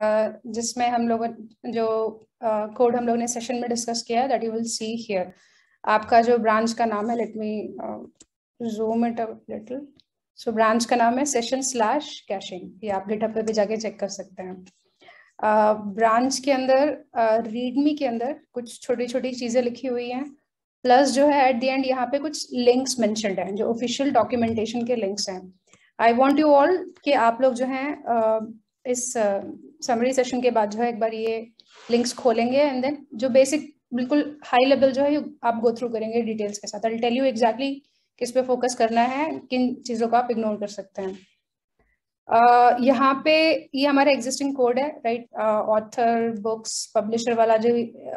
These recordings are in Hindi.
जिसमें हम लोग जो कोड हम लोग ने सेशन में डिस्कस किया है, that you will see here. आपका जो ब्रांच का नाम है, let me zoom it a little. So branch का नाम है session/caching, ये आप गिटहब पे भी जाके चेक कर सकते हैं। ब्रांच के अंदर रीडमी के अंदर कुछ छोटी छोटी चीजें लिखी हुई हैं, प्लस जो है एट द एंड यहाँ पे कुछ लिंक्स मेंशन्ड हैं जो ऑफिशियल डॉक्यूमेंटेशन के लिंक्स हैं। आई वांट यू ऑल कि आप लोग जो हैं इस समरी सेशन के बाद जो है एक बार ये लिंक्स खोलेंगे एंड देन जो बेसिक बिल्कुल हाई लेवल जो है आप गो थ्रू करेंगे डिटेल्स के साथ। I will tell you exactly किस पे फोकस करना है, किन चीजों को आप इग्नोर कर सकते हैं। यहाँ पे ये हमारा एग्जिस्टिंग कोड है, राइट। ऑथर, बुक्स, पब्लिशर वाला जो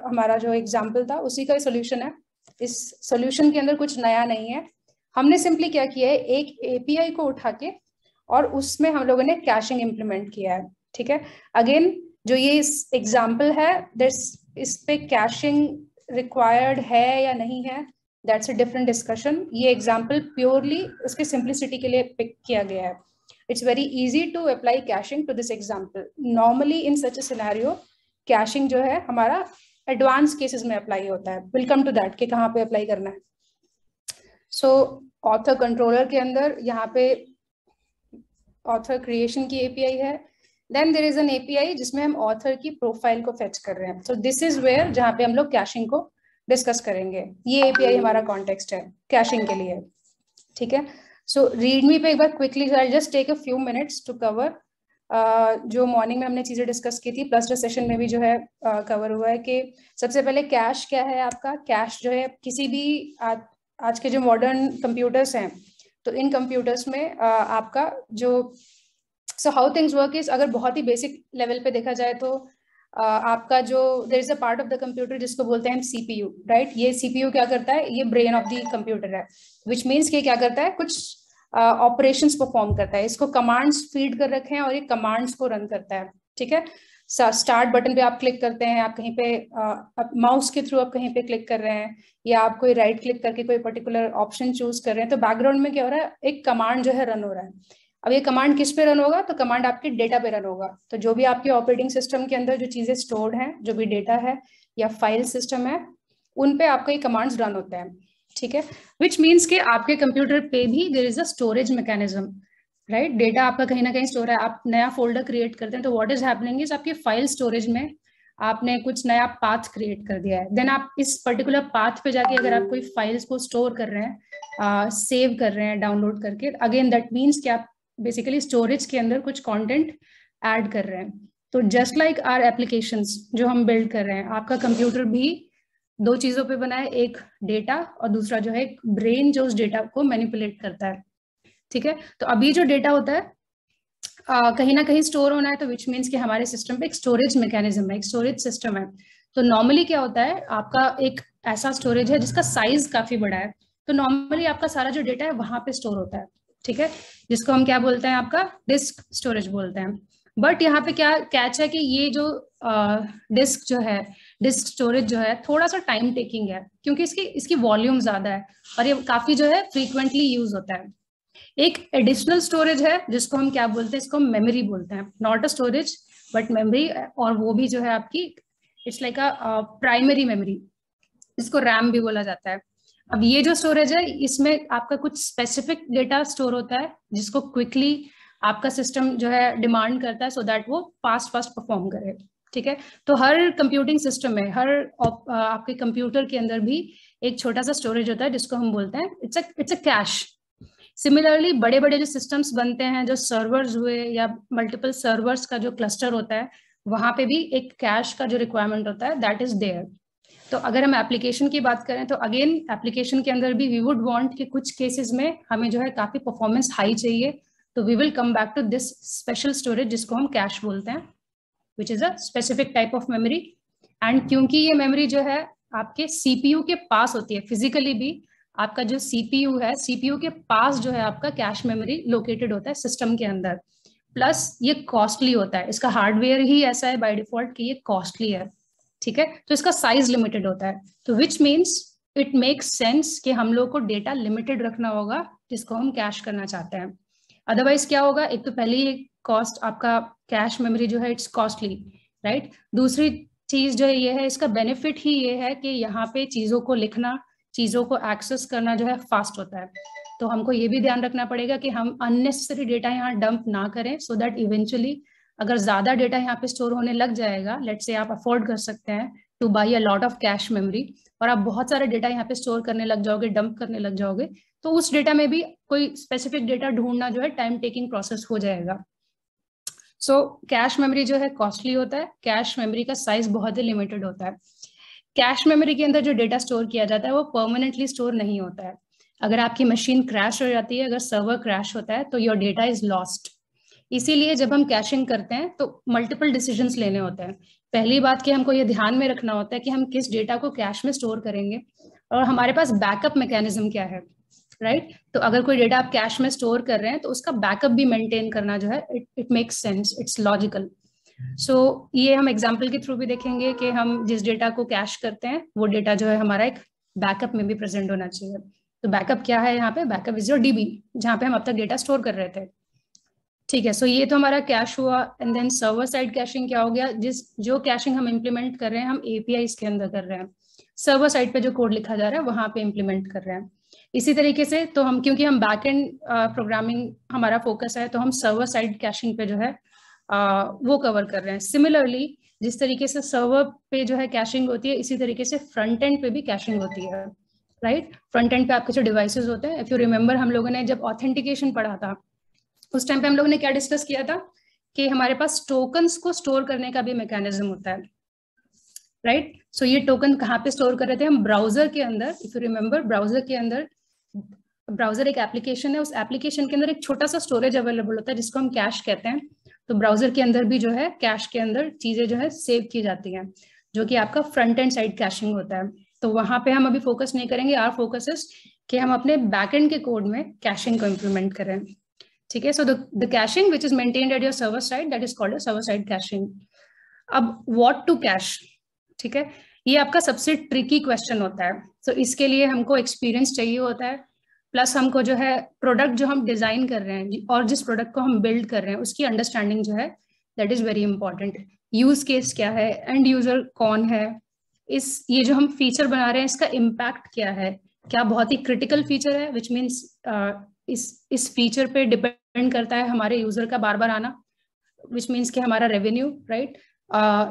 हमारा जो एग्जाम्पल था उसी का सोल्यूशन है। इस सोल्यूशन के अंदर कुछ नया नहीं है। हमने सिंपली क्या किया है, एक एपीआई को उठा के और उसमें हम लोगों ने कैशिंग इंप्लीमेंट किया है। ठीक है, अगेन जो ये एग्जाम्पल है, इस पे कैशिंग रिक्वायर्ड है या नहीं है, दैट्स अ डिफरेंट डिस्कशन। ये एग्जाम्पल प्योरली उसके सिंप्लिसिटी के लिए पिक किया गया है। It's very easy to apply caching to this example. Normally in such a scenario, caching जो है हमारा advanced cases में apply होता है। We'll come to that कि कहाँ पे apply करना है। So author controller के अंदर यहाँ पे author creation की API है। Then there is an API जिसमें हम author की profile को fetch कर रहे हैं। So this is where जहाँ पे हम लोग caching को discuss करेंगे। ये API हमारा context है caching के लिए, ठीक है। सो रीडमी पे एक बार quickly I just take a few minutes to cover जो मॉर्निंग में हमने चीजें डिस्कस की थी, प्लस जो सेशन में भी जो है कवर हुआ है कि सबसे पहले कैश क्या है। आपका कैश जो है किसी भी आज के जो मॉडर्न कंप्यूटर्स हैं, तो इन कंप्यूटर्स में आपका जो so how things work is, अगर बहुत ही बेसिक लेवल पे देखा जाए तो आपका जो there is a part of the computer जिसको बोलते हैं हम सीपीयू, राइट। ये सीपीयू क्या करता है, ये ब्रेन ऑफ द कंप्यूटर है, विच मीन्स कि क्या करता है, कुछ ऑपरेशंस परफॉर्म करता है। इसको कमांड्स फीड कर रखे हैं और ये कमांड्स को रन करता है, ठीक है। स्टार्ट बटन पे आप क्लिक करते हैं, आप कहीं पे माउस के थ्रू आप कहीं पे क्लिक कर रहे हैं, या आप कोई राइट क्लिक करके कोई पर्टिकुलर ऑप्शन चूज कर रहे हैं, तो बैकग्राउंड में क्या हो रहा है, एक कमांड जो है रन हो रहा है। अब ये कमांड किस पे रन होगा, तो कमांड आपके डेटा पे रन होगा। तो जो भी आपके ऑपरेटिंग सिस्टम के अंदर जो चीजें स्टोर्ड हैं, जो भी डेटा है या फाइल सिस्टम है, उन पे आपका ये कमांड्स रन होते हैं, ठीक है। विच मीन्स कि आपके कंप्यूटर पे भी there is a storage mechanism, right. Data आपका कहीं ना कहीं स्टोर है। आप नया फोल्डर क्रिएट करते हैं तो व्हाट इज हैपनिंग इज आपके फाइल स्टोरेज में आपने कुछ नया पाथ क्रिएट कर दिया है। देन आप इस पर्टिकुलर पाथ पे जाके अगर आप कोई फाइल्स को स्टोर कर रहे हैं, सेव कर रहे हैं डाउनलोड करके, अगेन दैट मीन्स कि आप बेसिकली स्टोरेज के अंदर कुछ कंटेंट ऐड कर रहे हैं। तो जस्ट लाइक आवर एप्लीकेशंस जो हम बिल्ड कर रहे हैं, आपका कंप्यूटर भी दो चीजों पे बना है, एक डेटा और दूसरा जो है एक ब्रेन जो उस डेटा को मैनिपुलेट करता है, ठीक है। तो अभी जो डेटा होता है कहीं ना कहीं स्टोर होना है, तो विच मीन्स कि हमारे सिस्टम पे एक स्टोरेज मैकेनिज्म है, एक स्टोरेज सिस्टम है। तो नॉर्मली क्या होता है, आपका एक ऐसा स्टोरेज है जिसका साइज काफी बड़ा है, तो नॉर्मली आपका सारा जो डेटा है वहां पे स्टोर होता है, ठीक है, जिसको हम क्या बोलते हैं, आपका डिस्क स्टोरेज बोलते हैं। बट यहाँ पे क्या कैच है कि ये जो डिस्क जो है, डिस्क स्टोरेज जो है, थोड़ा सा टाइम टेकिंग है, क्योंकि इसकी वॉल्यूम ज्यादा है और ये काफी जो है फ्रीक्वेंटली यूज होता है। एक एडिशनल स्टोरेज है जिसको हम क्या बोलते हैं, इसको हम मेमोरी बोलते हैं, not a storage but memory, और वो भी जो है आपकी it's like a primary memory, इसको रैम भी बोला जाता है। अब ये जो स्टोरेज है, इसमें आपका कुछ स्पेसिफिक डेटा स्टोर होता है जिसको क्विकली आपका सिस्टम जो है डिमांड करता है, सो दैट वो फास्ट परफॉर्म करे, ठीक है। तो हर कंप्यूटिंग सिस्टम में, हर आपके कंप्यूटर के अंदर भी एक छोटा सा स्टोरेज होता है जिसको हम बोलते हैं इट्स अ कैश। सिमिलरली बड़े बड़े जो सिस्टम्स बनते हैं, जो सर्वर्स हुए या मल्टीपल सर्वर्स का जो क्लस्टर होता है, वहां पे भी एक कैश का जो रिक्वायरमेंट होता है, दैट इज देयर। तो अगर हम एप्लीकेशन की बात करें तो अगेन एप्लीकेशन के अंदर भी वी वुड वांट कि कुछ केसेस में हमें जो है काफी परफॉर्मेंस हाई चाहिए, तो we will come back to this special storage जिसको हम कैश बोलते हैं, which is a specific type of memory. एंड क्योंकि ये मेमोरी जो है आपके सीपीयू के पास होती है, फिजिकली भी आपका जो सीपीयू है, सीपीयू के पास जो है आपका कैश मेमोरी लोकेटेड होता है सिस्टम के अंदर, प्लस ये कॉस्टली होता है, इसका हार्डवेयर ही ऐसा है बाय डिफॉल्ट कि ये कॉस्टली है, ठीक है। तो इसका साइज लिमिटेड होता है, तो which means it makes sense कि हम लोग को डेटा लिमिटेड रखना होगा जिसको हम कैश करना चाहते हैं। अदरवाइज क्या होगा, एक तो पहले ही कॉस्ट आपका कैश मेमोरी जो है इट्स कॉस्टली, राइट। दूसरी चीज जो है ये है, इसका बेनिफिट ही ये है कि यहाँ पे चीजों को लिखना, चीजों को एक्सेस करना जो है फास्ट होता है। तो हमको ये भी ध्यान रखना पड़ेगा कि हम अननेसेसरी डेटा यहाँ डंप ना करें, सो दैट इवेंचुअली अगर ज्यादा डेटा यहाँ पे स्टोर होने लग जाएगा, लेट्स से आप अफोर्ड कर सकते हैं two by a lot of cache memory, और आप बहुत सारे डेटा यहाँ पे स्टोर करने लग जाओगे, डंप करने लग जाओगे, तो उस डेटा में भी कोई स्पेसिफिक डेटा ढूंढना जो है टाइम टेकिंग प्रोसेस हो जाएगा। सो कैश मेमोरी जो है कॉस्टली होता है, कैश मेमोरी का साइज बहुत ही लिमिटेड होता है। कैश मेमोरी के अंदर जो डेटा स्टोर किया जाता है वो परमानेंटली स्टोर नहीं होता है। अगर आपकी मशीन क्रैश हो जाती है, अगर सर्वर क्रैश होता है, तो योर डेटा इज लॉस्ट। इसीलिए जब हम कैशिंग करते हैं तो मल्टीपल डिसीजंस लेने होते हैं। पहली बात कि हमको ये ध्यान में रखना होता है कि हम किस डेटा को कैश में स्टोर करेंगे, और हमारे पास बैकअप मैकेनिज्म क्या है, राइट। तो अगर कोई डेटा आप कैश में स्टोर कर रहे हैं तो उसका बैकअप भी मेंटेन करना जो है it makes sense, it's logical. So ये हम एग्जाम्पल के थ्रू भी देखेंगे कि हम जिस डेटा को कैश करते हैं वो डेटा जो है हमारा एक बैकअप में भी प्रेजेंट होना चाहिए। तो बैकअप क्या है यहाँ पे, बैकअप इज योर डीबी, जहाँ पे हम अब तक डेटा स्टोर कर रहे थे। ठीक है, सो ये तो हमारा कैश हुआ। And then server side caching क्या हो गया, जो कैशिंग हम इम्प्लीमेंट कर रहे हैं, हम एपीआई के अंदर कर रहे हैं, सर्वर साइड पे जो कोड लिखा जा रहा है वहां पे इम्प्लीमेंट कर रहे हैं। इसी तरीके से तो हम, क्योंकि हम बैक एंड प्रोग्रामिंग हमारा फोकस है, तो हम सर्वर साइड कैशिंग पे जो है वो कवर कर रहे हैं। सिमिलरली जिस तरीके से सर्वर पे जो है कैशिंग होती है, इसी तरीके से फ्रंट एंड पे भी कैशिंग होती है, राइट। फ्रंट एंड पे आपके जो डिवाइसेस होते हैं, इफ यू रिमेंबर हम लोगों ने जब ऑथेंटिकेशन पढ़ा था उस टाइम पे हम लोगों ने क्या डिस्कस किया था कि हमारे पास टोकन्स को स्टोर करने का भी मैकेनिज्म होता है, राइट। सो ये टोकन कहाँ पे स्टोर कर रहे थे हम, ब्राउजर के अंदर। इफ यू रिमेंबर, ब्राउजर के अंदर, ब्राउजर एक एप्लीकेशन है, उस एप्लीकेशन के अंदर एक छोटा सा स्टोरेज अवेलेबल होता है जिसको हम कैश कहते हैं। तो ब्राउजर के अंदर भी जो है कैश के अंदर चीजें जो है सेव की जाती हैं, जो कि आपका फ्रंट एंड साइड कैशिंग होता है। तो वहां पे हम अभी फोकस नहीं करेंगे, आवर फोकस इज कि हम अपने बैकएंड के कोड में कैशिंग को इम्प्लीमेंट करें, ठीक है। So the caching which is maintained at your server side, that is called server side caching. अब व्हाट टू कैश, ठीक है, ये आपका सबसे ट्रिकी क्वेश्चन होता है। तो इसके लिए हमको एक्सपीरियंस चाहिए होता है, प्लस हमको जो है प्रोडक्ट जो हम डिजाइन कर रहे हैं और जिस प्रोडक्ट को हम बिल्ड कर रहे हैं उसकी अंडरस्टैंडिंग जो है that is very important. Use case क्या है, एंड यूजर कौन है, ये जो हम फीचर बना रहे हैं इसका इम्पैक्ट क्या है, क्या बहुत ही क्रिटिकल फीचर है, विच मीन्स इस फीचर पे डिपेंड करता है हमारे यूजर का बार बार आना, विच मीन्स कि हमारा रेवेन्यू, राइट।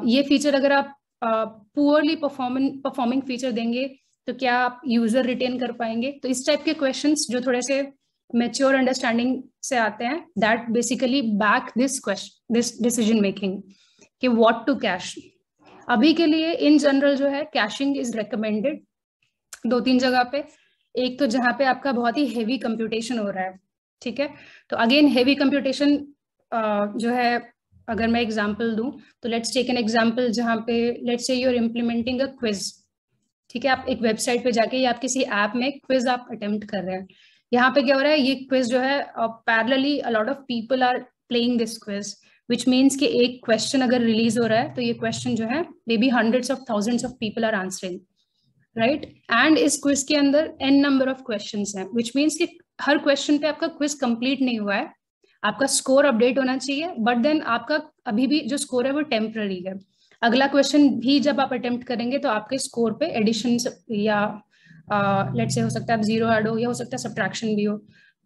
ये फीचर अगर आप पुअरली परफॉर्मिंग फीचर देंगे तो क्या आप यूजर रिटेन कर पाएंगे। तो इस टाइप के क्वेश्चंस जो थोड़े से मेच्योर अंडरस्टैंडिंग से आते हैं, that basically back this decision making कि व्हाट टू कैश। अभी के लिए इन जनरल जो है कैशिंग इज रिकमेंडेड 2-3 जगह पे। एक तो जहाँ पे आपका बहुत ही हेवी कंप्यूटेशन हो रहा है, ठीक है। तो अगेन हेवी कंप्यूटेशन जो है, अगर मैं एग्जांपल दूं तो लेट्स टेक एन एग्जांपल जहाँ पे let's say you are implementing a quiz, ठीक है। आप एक वेबसाइट पे जाके या आप किसी ऐप में क्विज आप अटेम्प्ट कर रहे हैं। यहाँ पे क्या हो रहा है, ये क्विज जो है parallelly a lot of people are playing this quiz, which means कि एक क्वेश्चन अगर रिलीज हो रहा है तो ये क्वेश्चन जो है may be hundreds of thousands of people are answering, right. And इस क्विज के अंदर n नंबर ऑफ क्वेश्चंस हैं, विच मीन्स कि हर क्वेश्चन पे आपका क्विज कंप्लीट नहीं हुआ है, आपका स्कोर अपडेट होना चाहिए, बट देन आपका अभी भी जो स्कोर है वो टेम्पररी है। अगला क्वेश्चन भी जब आप अटेम्प्ट करेंगे तो आपके स्कोर पे एडिशन या लेट्स से हो सकता है आप जीरो ऐड हो, या हो सकता है सब्ट्रैक्शन भी हो,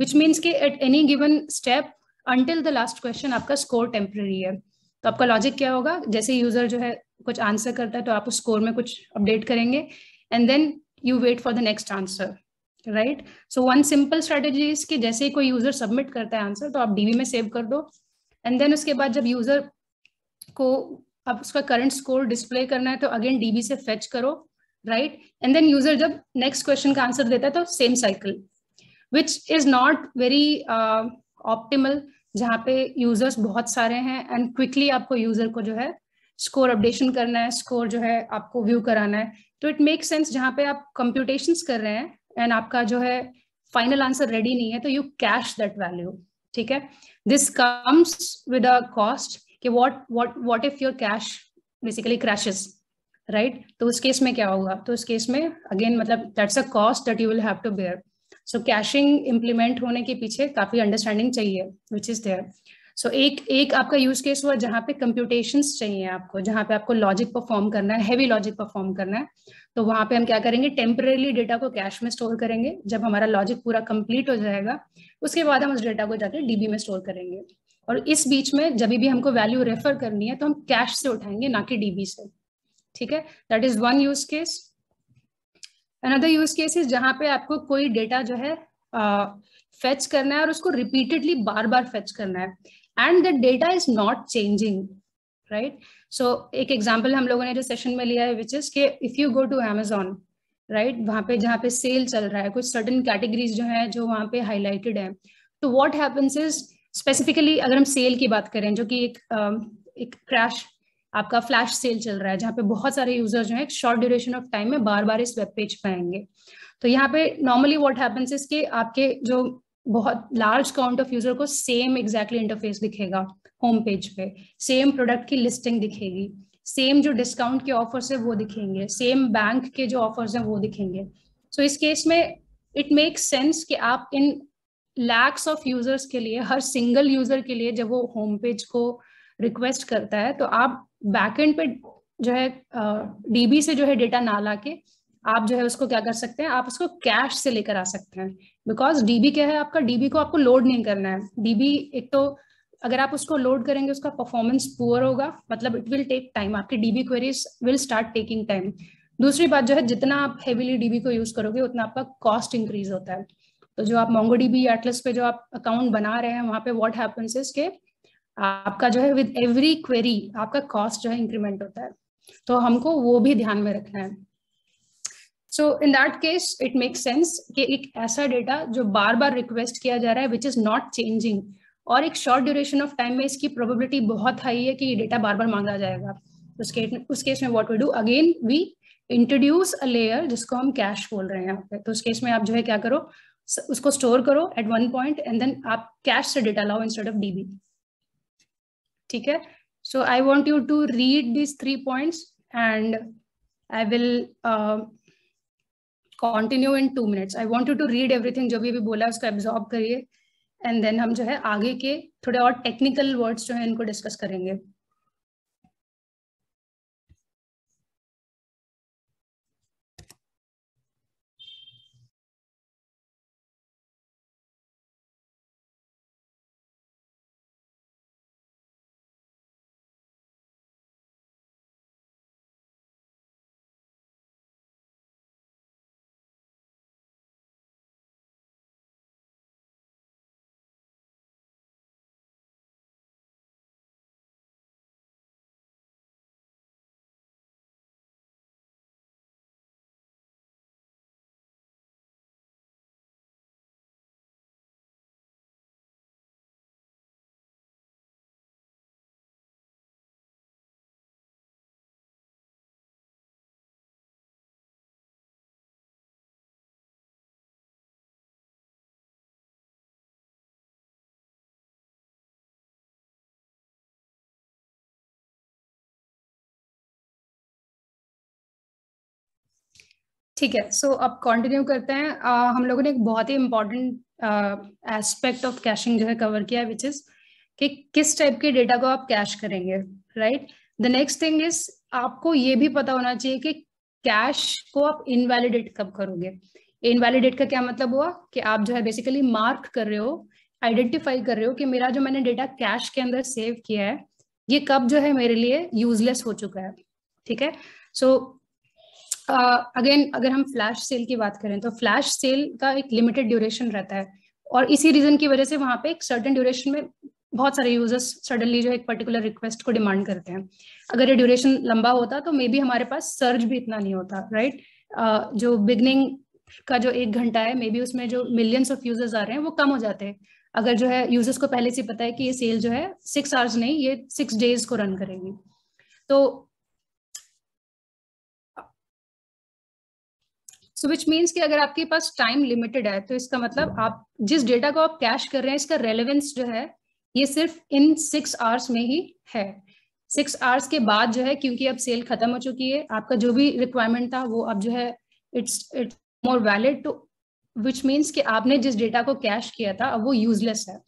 विच मीन्स कि eight any given step until the last question आपका स्कोर टेम्पररी है। तो आपका लॉजिक क्या होगा, जैसे यूजर जो है कुछ आंसर करता है तो आप उस स्कोर में कुछ अपडेट करेंगे, and then you wait for the next answer, right. So one simple strategy is कि जैसे ही कोई यूजर सबमिट करता है आंसर तो आप डीबी में सेव कर दो, एंड देन उसके बाद जब यूजर को अब उसका करंट स्कोर डिस्प्ले करना है तो अगेन डीबी से फेच करो, राइट। एंड देन यूजर जब नेक्स्ट क्वेश्चन का आंसर देता है तो same cycle, which is not very optimal, जहाँ पे यूजर्स बहुत सारे हैं एंड क्विकली आपको यूजर को जो है स्कोर अपडेशन करना है, स्कोर जो है आपको व्यू कराना है। तो इट मेक सेंस जहाँ पे आप कंप्यूटेशंस कर रहे हैं एंड आपका जो है फाइनल आंसर रेडी नहीं है तो यू कैश दैट वैल्यू, ठीक है। This comes with a cost कि what if your cache basically crashes, right. तो उस केस में क्या होगा, तो उस केस में अगेन मतलब that's a cost that you will have to bear. So caching implement होने के पीछे काफी अंडरस्टैंडिंग चाहिए, विच इज देयर। सो एक आपका यूज केस हुआ जहाँ पे कंप्यूटेशंस चाहिए आपको, जहाँ पे आपको लॉजिक परफॉर्म करना है, हेवी लॉजिक परफॉर्म करना है, तो वहां पे हम क्या करेंगे, टेम्परेली डेटा को कैश में स्टोर करेंगे। जब हमारा लॉजिक पूरा कंप्लीट हो जाएगा उसके बाद हम उस डेटा को जाकर डीबी में स्टोर करेंगे। और इस बीच में जब भी हमको वैल्यू रेफर करनी है तो हम कैश से उठाएंगे, ना कि डीबी से। ठीक है, that is one use case. Another use case is जहाँ पे आपको कोई डेटा जो है फेच करना है और उसको रिपीटेडली बार बार फेच करना है, and the data is not changing, right. So एक एग्जांपल हम लोगों ने जो सेशन में लिया है, विच इज के if you go to Amazon, right, वहां पे जहाँ पे सेल चल रहा है, कुछ सर्टेन कैटेगरीज जो है जो वहां पे हाईलाइटेड है, तो व्हाट हैपेंस इज, स्पेसिफिकली अगर हम सेल की बात करें, जो कि एक क्रैश आपका फ्लैश सेल चल रहा है, जहाँ पे बहुत सारे यूजर जो है शॉर्ट ड्यूरेशन ऑफ टाइम में बार बार इस वेब पेज पे आएंगे। तो यहाँ पे नॉर्मली व्हाट हैपेंस इज कि आपके जो बहुत लार्ज काउंट ऑफ यूजर को सेम एग्जैक्टली इंटरफेस दिखेगा होम पेज पे, सेम प्रोडक्ट की लिस्टिंग दिखेगी, सेम जो डिस्काउंट के ऑफर्स है वो दिखेंगे, सेम बैंक के जो ऑफर्स हैं वो दिखेंगे। सो इस केस में इट मेक्स सेंस कि आप इन लैक्स ऑफ यूजर्स के लिए, हर सिंगल यूजर के लिए जब वो होम पेज को रिक्वेस्ट करता है, तो आप बैकएंड पे जो है डीबी से जो है डेटा ना लाके आप जो है उसको क्या कर सकते हैं, आप उसको कैश से लेकर आ सकते हैं। बिकॉज डीबी क्या है आपका, डीबी को आपको लोड नहीं करना है। डीबी एक तो अगर आप उसको लोड करेंगे उसका परफॉर्मेंस पुअर होगा, मतलब इट विल टेक टाइम, आपकी dB queries will start taking time. दूसरी बात जो है, जितना आप हेवीली डीबी को यूज करोगे उतना आपका कॉस्ट इंक्रीज होता है। तो जो आप मोंगोडीबी एटलस पे जो आप अकाउंट बना रहे हैं, वहां पे व्हाट हैपेंस इज के आपका जो है विद एवरी क्वेरी आपका कॉस्ट जो है इंक्रीमेंट होता है। तो हमको वो भी ध्यान में रखना है। So in that case it makes sense कि एक ऐसा डेटा जो बार बार रिक्वेस्ट किया जा रहा है विच इज नॉट चेंजिंग, और एक शॉर्ट ड्यूरेशन ऑफ टाइम में इसकी प्रोबेबिलिटी बहुत हाई है कि ये डेटा बार बार मांगा जाएगा। उस केस में what we do, again we introduce a layer जिसको हम कैश बोल रहे हैं यहाँ पे। तो उस केस में आप जो है क्या करो, उसको स्टोर करो at one point and then आप कैश से डेटा लाओ इंस्टेड ऑफ डीबी। ठीक है, so I want you to read this 3 points and I will continue in 2 minutes। I want you to read everything, जो भी बोला है उसको एब्जॉर्ब करिए, एंड देन हम जो है आगे के थोड़े और टेक्निकल वर्ड्स जो है इनको डिस्कस करेंगे। ठीक है, सो अब कंटिन्यू करते हैं। हम लोगों ने एक बहुत ही इम्पोर्टेंट एस्पेक्ट ऑफ कैशिंग जो है कवर किया है, विच इज कि किस टाइप के डेटा को आप कैश करेंगे, right. The next thing is आपको ये भी पता होना चाहिए कि कैश को आप इनवैलिडेट कब करोगे। इनवैलिडेट का क्या मतलब हुआ कि आप जो है बेसिकली मार्क कर रहे हो, आइडेंटिफाई कर रहे हो कि मेरा जो मैंने डेटा कैश के अंदर सेव किया है ये कब जो है मेरे लिए यूजलेस हो चुका है। ठीक है, सो अगेन अगर हम फ्लैश सेल की बात करें तो फ्लैश सेल का एक लिमिटेड ड्यूरेशन रहता है, और इसी रीजन की वजह से वहां पे एक सर्टेन ड्यूरेशन में बहुत सारे यूजर्स सडनली जो एक पर्टिकुलर रिक्वेस्ट को डिमांड करते हैं। अगर ये ड्यूरेशन लंबा होता तो मे बी हमारे पास सर्ज भी इतना नहीं होता, राइट। जो बिगनिंग का जो 1 घंटा है, मे बी उसमें जो मिलियंस ऑफ यूजर्स आ रहे हैं वो कम हो जाते हैं अगर जो है यूजर्स को पहले से पता है कि ये सेल जो है 6 आवर्स नहीं, ये 6 days को रन करेगी। तो सो विच मीन्स कि अगर आपके पास टाइम लिमिटेड है तो इसका मतलब आप जिस डेटा को आप कैश कर रहे हैं इसका रेलेवेंस जो है ये सिर्फ इन 6 आवर्स में ही है। 6 आवर्स के बाद जो है, क्योंकि अब सेल खत्म हो चुकी है, आपका जो भी रिक्वायरमेंट था वो अब जो है it's more valid, to which means कि आपने जिस डेटा को कैश किया था अब वो यूजलेस है।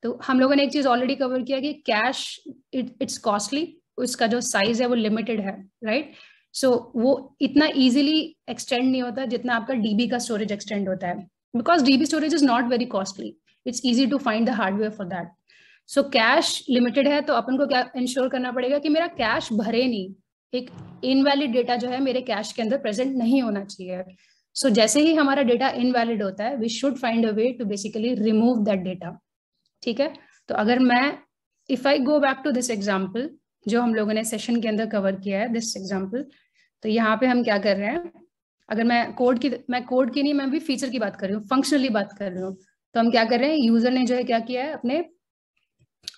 तो हम लोगों ने एक चीज ऑलरेडी कवर किया कि कैश इट्स कॉस्टली, उसका जो साइज है वो लिमिटेड है, राइट। सो वो इतना इजीली एक्सटेंड नहीं होता जितना आपका डीबी का स्टोरेज एक्सटेंड होता है, because DB storage is not very costly, it's easy to find the hardware for that. So cache limited है तो अपन को क्या इंश्योर करना पड़ेगा कि मेरा कैश भरे नहीं, एक इनवैलिड डेटा जो है मेरे कैश के अंदर प्रेजेंट नहीं होना चाहिए। सो जैसे ही हमारा डेटा इनवैलिड होता है, we should find a way to basically remove that data, ठीक है। तो अगर मैं if I go back to this example जो हम लोगों ने सेशन के अंदर कवर किया है, दिस एग्जाम्पल, तो यहाँ पे हम क्या कर रहे हैं, अगर मैं कोड की नहीं, मैं भी फीचर की बात कर रही हूँ, फंक्शनली बात कर रही हूँ। तो हम क्या कर रहे हैं, यूजर ने जो है क्या किया है, अपने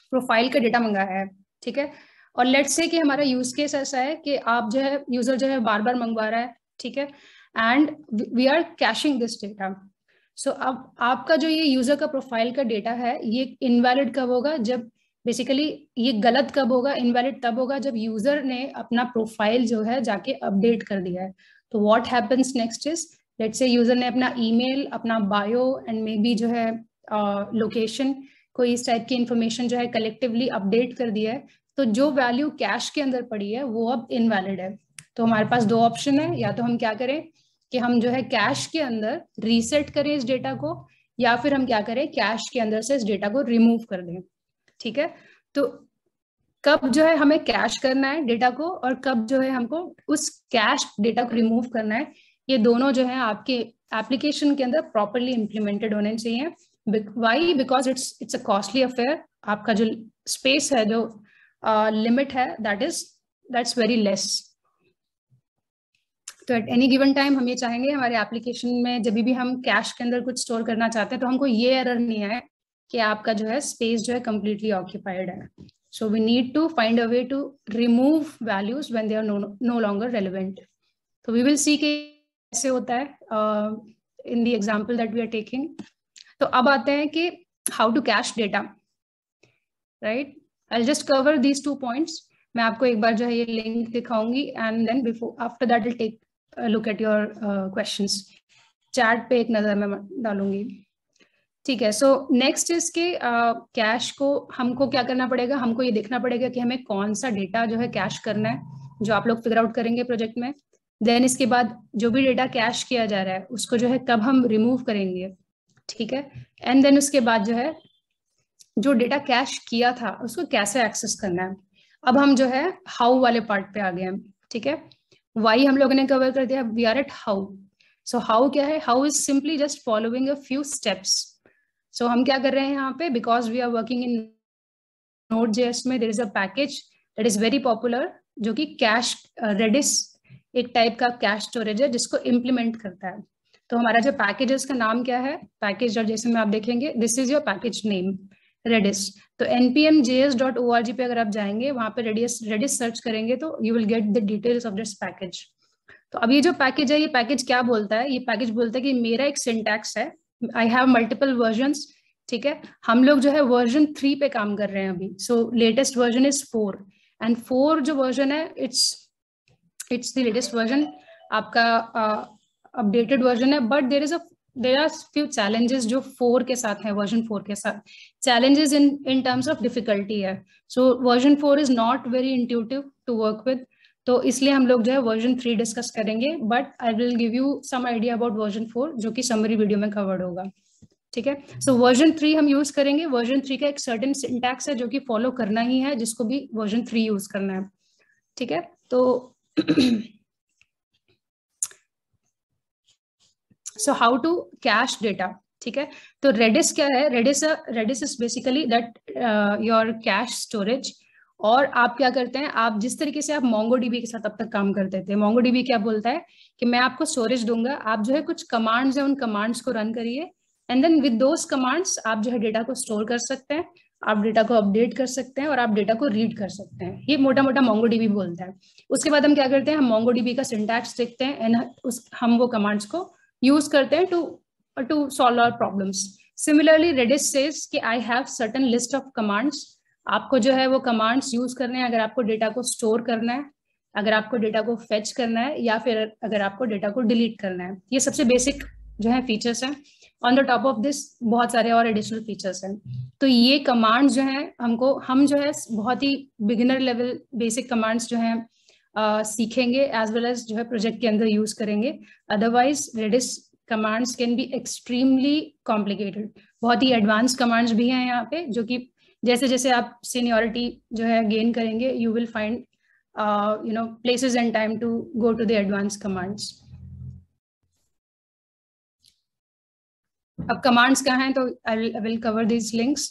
प्रोफाइल का डेटा मंगाया है, ठीक है। और लेट्स से कि हमारा यूज केस ऐसा है कि आप जो है यूजर जो है बार बार मंगवा रहा है, ठीक है, and we are caching this data. So अब आपका जो ये यूजर का प्रोफाइल का डेटा है, ये इनवैलिड कब होगा, जब बेसिकली ये गलत कब होगा, इनवैलिड तब होगा जब यूजर ने अपना प्रोफाइल जो है जाके अपडेट कर दिया है। तो what happens next is, let's say user ने अपना ईमेल, अपना बायो एंड मे बी जो है लोकेशन, कोई इस टाइप की इंफॉर्मेशन जो है कलेक्टिवली अपडेट कर दिया है, तो जो वैल्यू कैश के अंदर पड़ी है वो अब इनवैलिड है। तो हमारे पास दो ऑप्शन है, या तो हम क्या करें कि हम जो है कैश के अंदर रीसेट करें इस डेटा को, या फिर हम क्या करें कैश के अंदर से इस डेटा को रिमूव कर दें, ठीक है। तो कब जो है हमें कैश करना है डेटा को, और कब जो है हमको उस कैश डेटा को रिमूव करना है, ये दोनों जो है आपके एप्लीकेशन के अंदर प्रॉपरली इम्प्लीमेंटेड होने चाहिए। Why, because it's a costly affair, आपका जो स्पेस है, जो लिमिट है, दैट्स वेरी लेस। तो एट एनी गिवन टाइम हम ये चाहेंगे हमारे एप्लीकेशन में जब भी हम कैश के अंदर कुछ स्टोर करना चाहते हैं तो हमको ये एरर नहीं आए कि आपका जो है स्पेस जो है कंप्लीटली ऑक्यूपाइड है। So we need to find a way to remove values when they are no longer relevant. तो वी विल सी कि कैसे होता है in the example that we are taking. तो अब आते हैं कि how to cache data, right. I will just cover these 2 points. मैं आपको एक बार जो है ये लिंक दिखाऊंगी and then before after that will take look at your questions. Chat पे एक नजर मैं डालूंगी, ठीक है। सो नेक्स्ट इज के कैश को हमको क्या करना पड़ेगा, हमको ये देखना पड़ेगा कि हमें कौन सा डेटा जो है कैश करना है, जो आप लोग फिगर आउट करेंगे प्रोजेक्ट में। देन इसके बाद जो भी डेटा कैश किया जा रहा है उसको जो है कब हम रिमूव करेंगे, ठीक है। एंड देन उसके बाद जो है जो डेटा कैश किया था उसको कैसे एक्सेस करना है। अब हम जो है हाउ वाले पार्ट पे आ गए हैं, ठीक है। वाई हम लोगों ने कवर कर दिया, we are at how. So how क्या है, how is simply just following a few steps. So हम क्या कर रहे हैं यहाँ पे, because we are working in Node.js में there is a package that is very popular, जो कि कैश रेडिस एक टाइप का कैश स्टोरेज है जिसको इम्प्लीमेंट करता है। तो हमारा जो पैकेज है उसका नाम क्या है, पैकेज डॉट जेएस में आप देखेंगे this is your package name Redis. तो npmjs.org पे अगर आप जाएंगे, वहां पे रेडिस सर्च करेंगे तो you will get the details of this package. तो अब ये जो पैकेज है, ये पैकेज क्या बोलता है, ये पैकेज बोलता है कि मेरा एक सिंटैक्स है, आई हैव मल्टीपल वर्जन्स, ठीक है। हम लोग जो है वर्जन 3 पे काम कर रहे हैं अभी। So latest version is 4 and 4 जो वर्जन है इट्स द लेटेस्ट वर्जन, आपका अपडेटेड वर्जन है। But there are few challenges जो 4 के साथ है, वर्जन 4 के साथ challenges in terms of difficulty है। So version 4 is not very intuitive to work with, तो इसलिए हम लोग जो है वर्जन 3 डिस्कस करेंगे। But I will give you some idea about version 4 जो कि समरी वीडियो में कवर्ड होगा, ठीक है। सो वर्जन 3 हम यूज करेंगे। वर्जन 3 का एक सर्टेन सिंटैक्स है जो कि फॉलो करना ही है जिसको भी वर्जन 3 यूज करना है, ठीक है। तो so how to cache data, ठीक है। तो रेडिस क्या है, Redis is basically that your cache storage. और आप क्या करते हैं, आप जिस तरीके से आप MongoDB के साथ अब तक काम करते थे, MongoDB क्या बोलता है कि मैं आपको स्टोरेज दूंगा, आप जो है कुछ कमांड्स है उन कमांड्स को रन करिए and then with those commands आप जो है डेटा को स्टोर कर सकते हैं, आप डेटा को अपडेट कर सकते हैं और आप डेटा को रीड कर सकते हैं। ये मोटा मोटा MongoDB बोलता है। उसके बाद हम क्या करते हैं, हम MongoDB का सिंटैक्स देखते हैं एंड हम वो कमांड्स को यूज करते हैं to solve our problems. Similarly Redis says कि I have certain list of commands, आपको जो है वो कमांड्स यूज करने हैं अगर आपको डेटा को स्टोर करना है, अगर आपको डेटा को फेच करना है, या फिर अगर आपको डेटा को डिलीट करना है। ये सबसे बेसिक जो है फीचर्स हैं। On the top of this बहुत सारे और एडिशनल फीचर्स हैं। तो ये कमांड्स जो हैं हम जो है बहुत ही बिगिनर लेवल बेसिक कमांड्स जो हैं सीखेंगे, एज वेल एज जो है प्रोजेक्ट के अंदर यूज करेंगे। Otherwise Redis commands can be extremely complicated, बहुत ही एडवांस कमांड्स भी हैं यहाँ पे, जो कि जैसे जैसे आप सीनियरिटी जो है गेन करेंगे, you will find places and time to go to the advanced commands. अब कमांड्स कहाँ हैं, तो I will cover these links.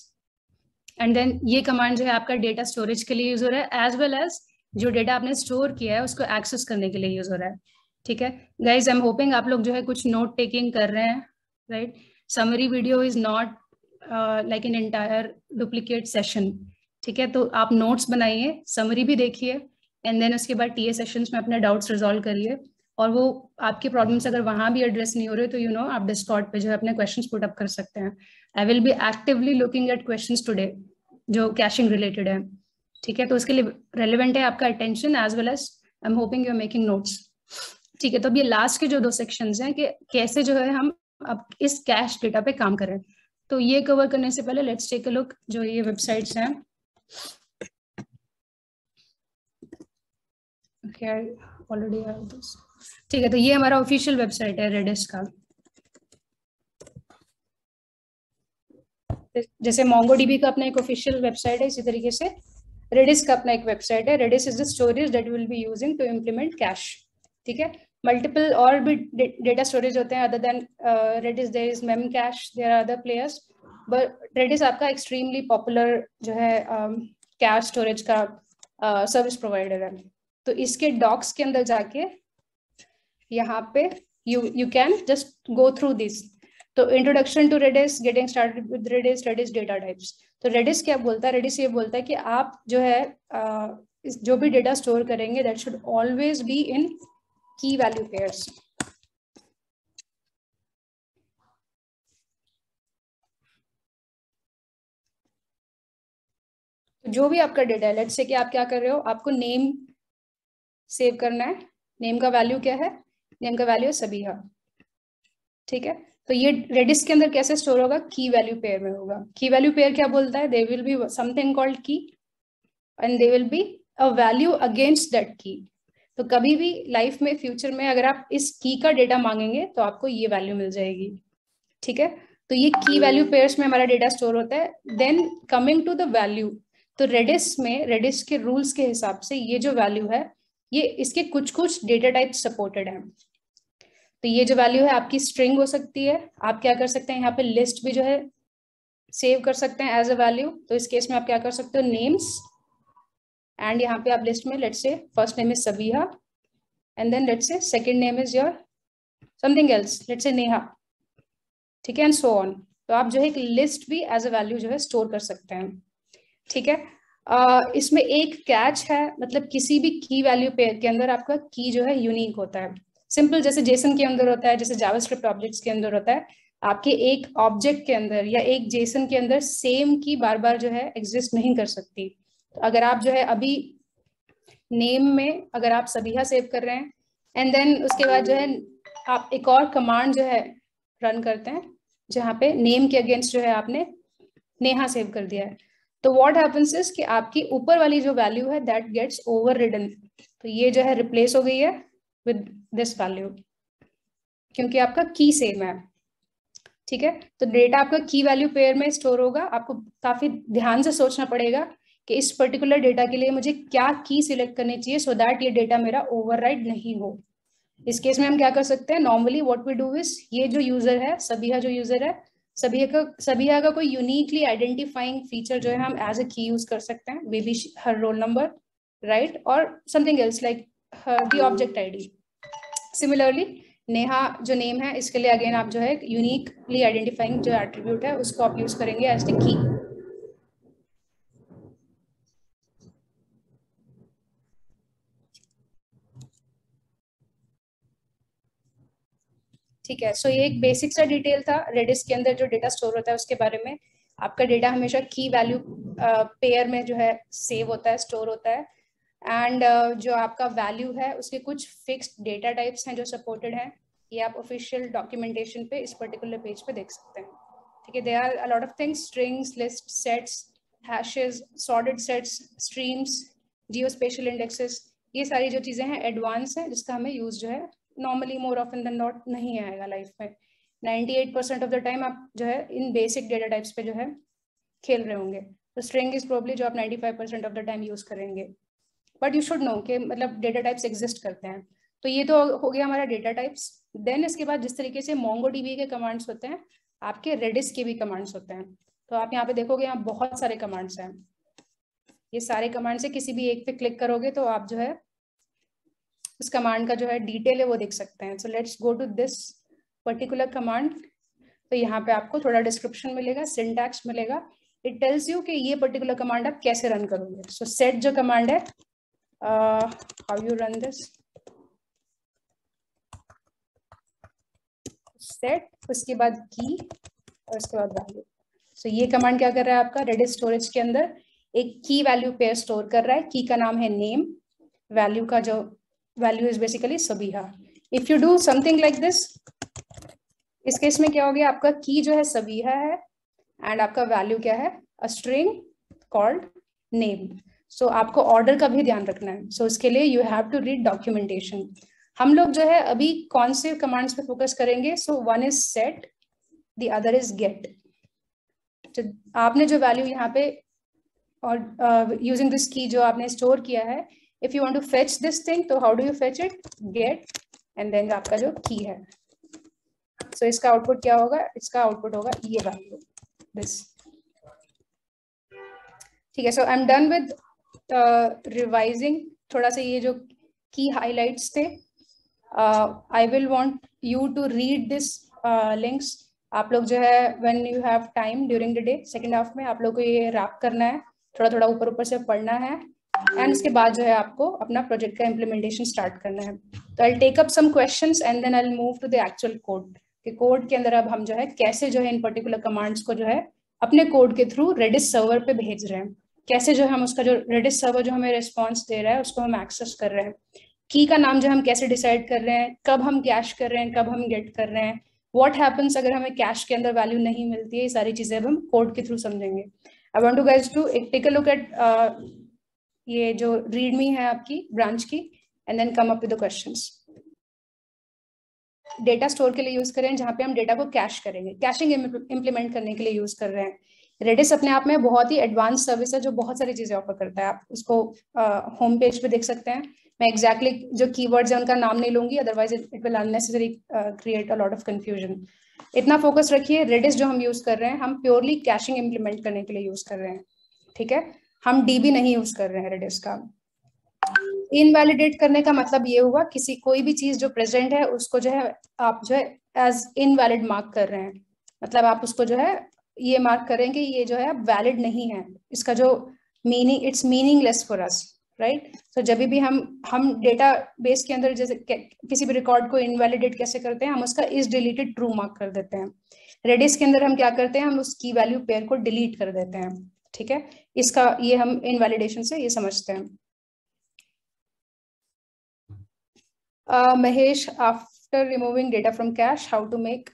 And then ये कमांड जो है आपका डेटा स्टोरेज के लिए यूज हो रहा है, एज वेल एज जो डेटा आपने स्टोर किया है उसको एक्सेस करने के लिए यूज हो रहा है। ठीक है गाइज, आई एम होपिंग आप लोग जो है कुछ नोट टेकिंग कर रहे हैं, right. Summary video is not like an entire duplicate session. ठीक है, तो आप नोट्स बनाइए, समरी भी देखिए, एंड देन उसके बाद टीए सेशंस में अपने डाउट्स रिजॉल्व करिए। और वो आपके प्रॉब्लम्स अगर वहां भी एड्रेस नहीं हो रहे तो आप डिस्कॉर्ड पे जो है अपने क्वेश्चंस पुट अप कर सकते हैं। I will be actively looking at questions today जो कैशिंग रिलेटेड है। ठीक है, तो उसके लिए रेलिवेंट है आपका attention, as well as I am hoping you are making notes. ठीक है, तो अब ये लास्ट के जो 2 सेक्शंस हैं कि कैसे जो है हम अब इस कैश डेटा पे काम करें, तो ये कवर करने से पहले लेट्स टेक अ लुक जो ये वेबसाइट्स हैं। Already have this. ठीक है, तो ये हमारा ऑफिशियल वेबसाइट है रेडिस का। जैसे MongoDB का अपना एक ऑफिशियल वेबसाइट है, इसी तरीके से रेडिस का अपना एक वेबसाइट है। Redis is the storage that will be using to implement cache. ठीक है, मल्टीपल और भी डेटा स्टोरेज होते हैं other than Redis. There is memcache, there are other players, but Redis आपका एक्सट्रीमली पॉपुलर जो है कैश स्टोरेज का सर्विस प्रोवाइडर है। तो इसके डॉक्स के अंदर जाके यहाँ पे you can just go through this. तो introduction to Redis, getting started with Redis, Redis data types. तो रेडिस क्या बोलता है, रेडिस ये बोलता है कि आप जो है जो भी डेटा स्टोर करेंगे that should always be in की वैल्यू पेयर्स। जो भी आपका डेटा है, लेट्स से कि आप क्या कर रहे हो, आपको नेम सेव करना है। नेम का वैल्यू क्या है, नेम का वैल्यू है सबीहा। ठीक है, तो ये रेडिस के अंदर कैसे स्टोर होगा, की वैल्यू पेयर में होगा। की वैल्यू पेयर क्या बोलता है, there will be something called key and there will be a value against that key. तो कभी भी लाइफ में, फ्यूचर में अगर आप इस की का डेटा मांगेंगे तो आपको ये वैल्यू मिल जाएगी। ठीक है, तो ये की वैल्यू पेयर्स में हमारा डेटा स्टोर होता है। Then coming to the value, तो रेडिस में, रेडिस के रूल्स के हिसाब से ये जो वैल्यू है, ये इसके कुछ कुछ डेटा टाइप सपोर्टेड है। तो ये जो वैल्यू है आपकी स्ट्रिंग हो सकती है। आप क्या कर सकते हैं, यहाँ पे लिस्ट भी जो है सेव कर सकते हैं एज अ वैल्यू। तो इस केस में आप क्या कर सकते हो, नेम्स, एंड यहाँ पे आप लिस्ट में let's say first name is Sabiha and then let's say second name is your something else, let's say Neha. ठीक है, एंड सो ऑन। तो आप जो है एक लिस्ट भी एज अ वैल्यू जो है स्टोर कर सकते हैं। ठीक है, इसमें एक कैच है, मतलब किसी भी की वैल्यू पेयर के अंदर आपका की जो है यूनिक होता है। सिंपल जैसे जेसन के अंदर होता है, जैसे जावास्क्रिप्ट ऑब्जेक्ट्स के अंदर होता है, आपके एक ऑब्जेक्ट के अंदर या एक जेसन के अंदर सेम की बार बार जो है एग्जिस्ट नहीं कर सकती। तो अगर आप जो है अभी नेम में अगर आप सबीहा सेव कर रहे हैं एंड देन उसके बाद जो है आप एक और कमांड जो है रन करते हैं जहाँ पे नेम के अगेंस्ट जो है आपने नेहा सेव कर दिया है, तो व्हाट हैपेंस इज कि आपकी ऊपर वाली जो वैल्यू है दैट गेट्स ओवररिडन। तो ये जो है रिप्लेस हो गई है विद दिस वैल्यू, क्योंकि आपका की सेम है। ठीक है, तो डेटा आपका की वैल्यू पेयर में स्टोर होगा। आपको काफी ध्यान से सोचना पड़ेगा कि इस पर्टिकुलर डेटा के लिए मुझे क्या की सिलेक्ट करनी चाहिए सो दैट ये डेटा मेरा ओवरराइड नहीं हो। इस केस में हम क्या कर सकते हैं, normally what we do is, ये जो यूजर है सबीहा, जो यूजर है सबीहा का कोई यूनिकली आइडेंटिफाइंग फीचर जो है हम एज अ की यूज कर सकते हैं, maybe her roll number, right, और something else like the object ID. Similarly Neha जो नेम है, इसके लिए अगेन आप जो है यूनिकली आइडेंटिफाइंग जो एट्रीब्यूट है उसको आप यूज करेंगे एज द की। ठीक है, सो ये एक बेसिक सा डिटेल था रेडिस के अंदर जो डेटा स्टोर होता है उसके बारे में। आपका डेटा हमेशा की वैल्यू पेयर में जो है सेव होता है, स्टोर होता है, एंड जो आपका वैल्यू है उसके कुछ फिक्स्ड डेटा टाइप्स हैं जो सपोर्टेड हैं। ये आप ऑफिशियल डॉक्यूमेंटेशन पे इस पर्टिकुलर पेज पे देख सकते हैं। ठीक है, they are a lot of things, strings, list, sets, hashes, sorted sets, streams, geospatial indexes, ये सारी जो चीजें हैं एडवांस है, जिसका हमें यूज जो है normally more often than not नहीं आएगा लाइफ में। 98% ऑफ द टाइम आप जो है इन बेसिक डेटा टाइप्स पे जो है खेल रहे होंगे, तो स्ट्रिंग इज प्रोबब्ली जो आप 95% ऑफ द टाइम यूज करेंगे। बट यू शुड नो कि मतलब डेटा टाइप्स एग्जिस्ट करते हैं। तो ये तो हो गया हमारा डेटा टाइप्स। देन इसके बाद जिस तरीके से MongoDB के कमांड्स होते हैं, आपके रेडिस के भी कमांड्स होते हैं। तो आप यहाँ पे देखोगे यहाँ बहुत सारे कमांड्स हैं, ये सारे कमांड्स है, किसी भी एक पे क्लिक करोगे तो आप जो है उस कमांड का जो है डिटेल है वो देख सकते हैं। So let's go to this particular command. तो यहाँ पे आपको थोड़ा डिस्क्रिप्शन मिलेगा, सिंटैक्स मिलेगा, इट टेल्स यू कि ये पर्टिकुलर कमांड आप कैसे रन करोगे। सो सेट जो कमांड है, how you run this, set, उसके बाद की और उसके बाद वैल्यू। सो ये कमांड क्या कर रहा है, आपका रेडिस स्टोरेज के अंदर एक की वैल्यू पेयर स्टोर कर रहा है। की का नाम है नेम, वैल्यू का जो value is basically Sabiha. If you do something like this, इस केस में क्या हो गया, आपका की जो है सबीहा है एंड आपका वैल्यू क्या है, अ स्ट्रिंग कॉल्ड नेम। सो आपको ऑर्डर का भी ध्यान रखना है। सो इसके लिए you have to read documentation. हम लोग जो है अभी कौन से कमांड्स पे फोकस करेंगे, so one is set, the other is get. तो आपने जो वैल्यू यहाँ पे और यूजिंग दिस की जो आपने स्टोर किया है, if you want to fetch this thing, तो how do you fetch it, get and then आपका जो की है। सो इसका आउटपुट क्या होगा, इसका आउटपुट होगा ये वैल्यू, दिस। ठीक है, so I am done with revising. थोड़ा सा ये जो की हाइलाइट्स थे, I will want you to read this links. आप लोग जो है when you have time during the day, second half में आप लोग को ये रैप करना है, थोड़ा थोड़ा ऊपर ऊपर से पढ़ना है एंड उसके बाद जो है आपको अपना प्रोजेक्ट का इम्प्लीमेंटेशन स्टार्ट करना है। तो I take up some questions and then I will move to the actual code. कि कोड के अंदर अब हम जो है कैसे जो है इन पर्टिकुलर कमांड्स को जो है अपने कोड के थ्रू रेडिस सर्वर पे भेज रहे हैं, कैसे जो है हम उसका जो रेडिस सर्वर जो हमें रिस्पॉन्स दे रहा है उसको हम एक्सेस कर रहे हैं, की का नाम जो हम कैसे डिसाइड कर रहे हैं, कब हम कैश कर रहे हैं, कब हम गेट कर रहे हैं, व्हाट हैपेंस अगर हमें कैश के अंदर वैल्यू नहीं मिलती है, ये सारी चीजें अब हम कोड के थ्रू समझेंगे। I want to guys to take a look at ये जो रीडमी है आपकी ब्रांच की and then come up with the questions. Data store के लिए यूज करें जहां पे हम डेटा को कैश करेंगे, कैशिंग इंप्लीमेंट करने के लिए यूज कर रहे हैं। रेडिस अपने आप में बहुत ही एडवांस सर्विस है जो बहुत सारी चीजें ऑफर करता है। आप उसको होम पेज पे देख सकते हैं। मैं एग्जैक्टली जो कीवर्ड्स है उनका नाम नहीं लूंगी, otherwise it will unnecessary create a lot of confusion. इतना फोकस रखिए, रेडिस जो हम यूज कर रहे हैं हम प्योरली कैशिंग इंप्लीमेंट करने के लिए यूज कर रहे हैं। ठीक है, हम डीबी नहीं यूज कर रहे हैं रेडिस का। इनवैलिडेट करने का मतलब ये हुआ किसी कोई भी चीज जो प्रेजेंट है उसको जो है आप जो है एज इनवैलिड मार्क कर रहे हैं, मतलब आप उसको जो है ये मार्क करेंगे ये जो है अब वैलिड नहीं है, इसका जो meaning, it's meaningless for us, right. तो जब भी हम डेटा बेस के अंदर जैसे किसी भी रिकॉर्ड को इनवैलिडेट कैसे करते हैं, हम उसका इज डिलीटेड ट्रू मार्क कर देते हैं। रेडिस के अंदर हम क्या करते हैं, हम उस की वैल्यू पेयर को डिलीट कर देते हैं। ठीक है, इसका ये हम इनवैलिडेशन से ये समझते हैं। Mahesh, after removing data from cache, how to make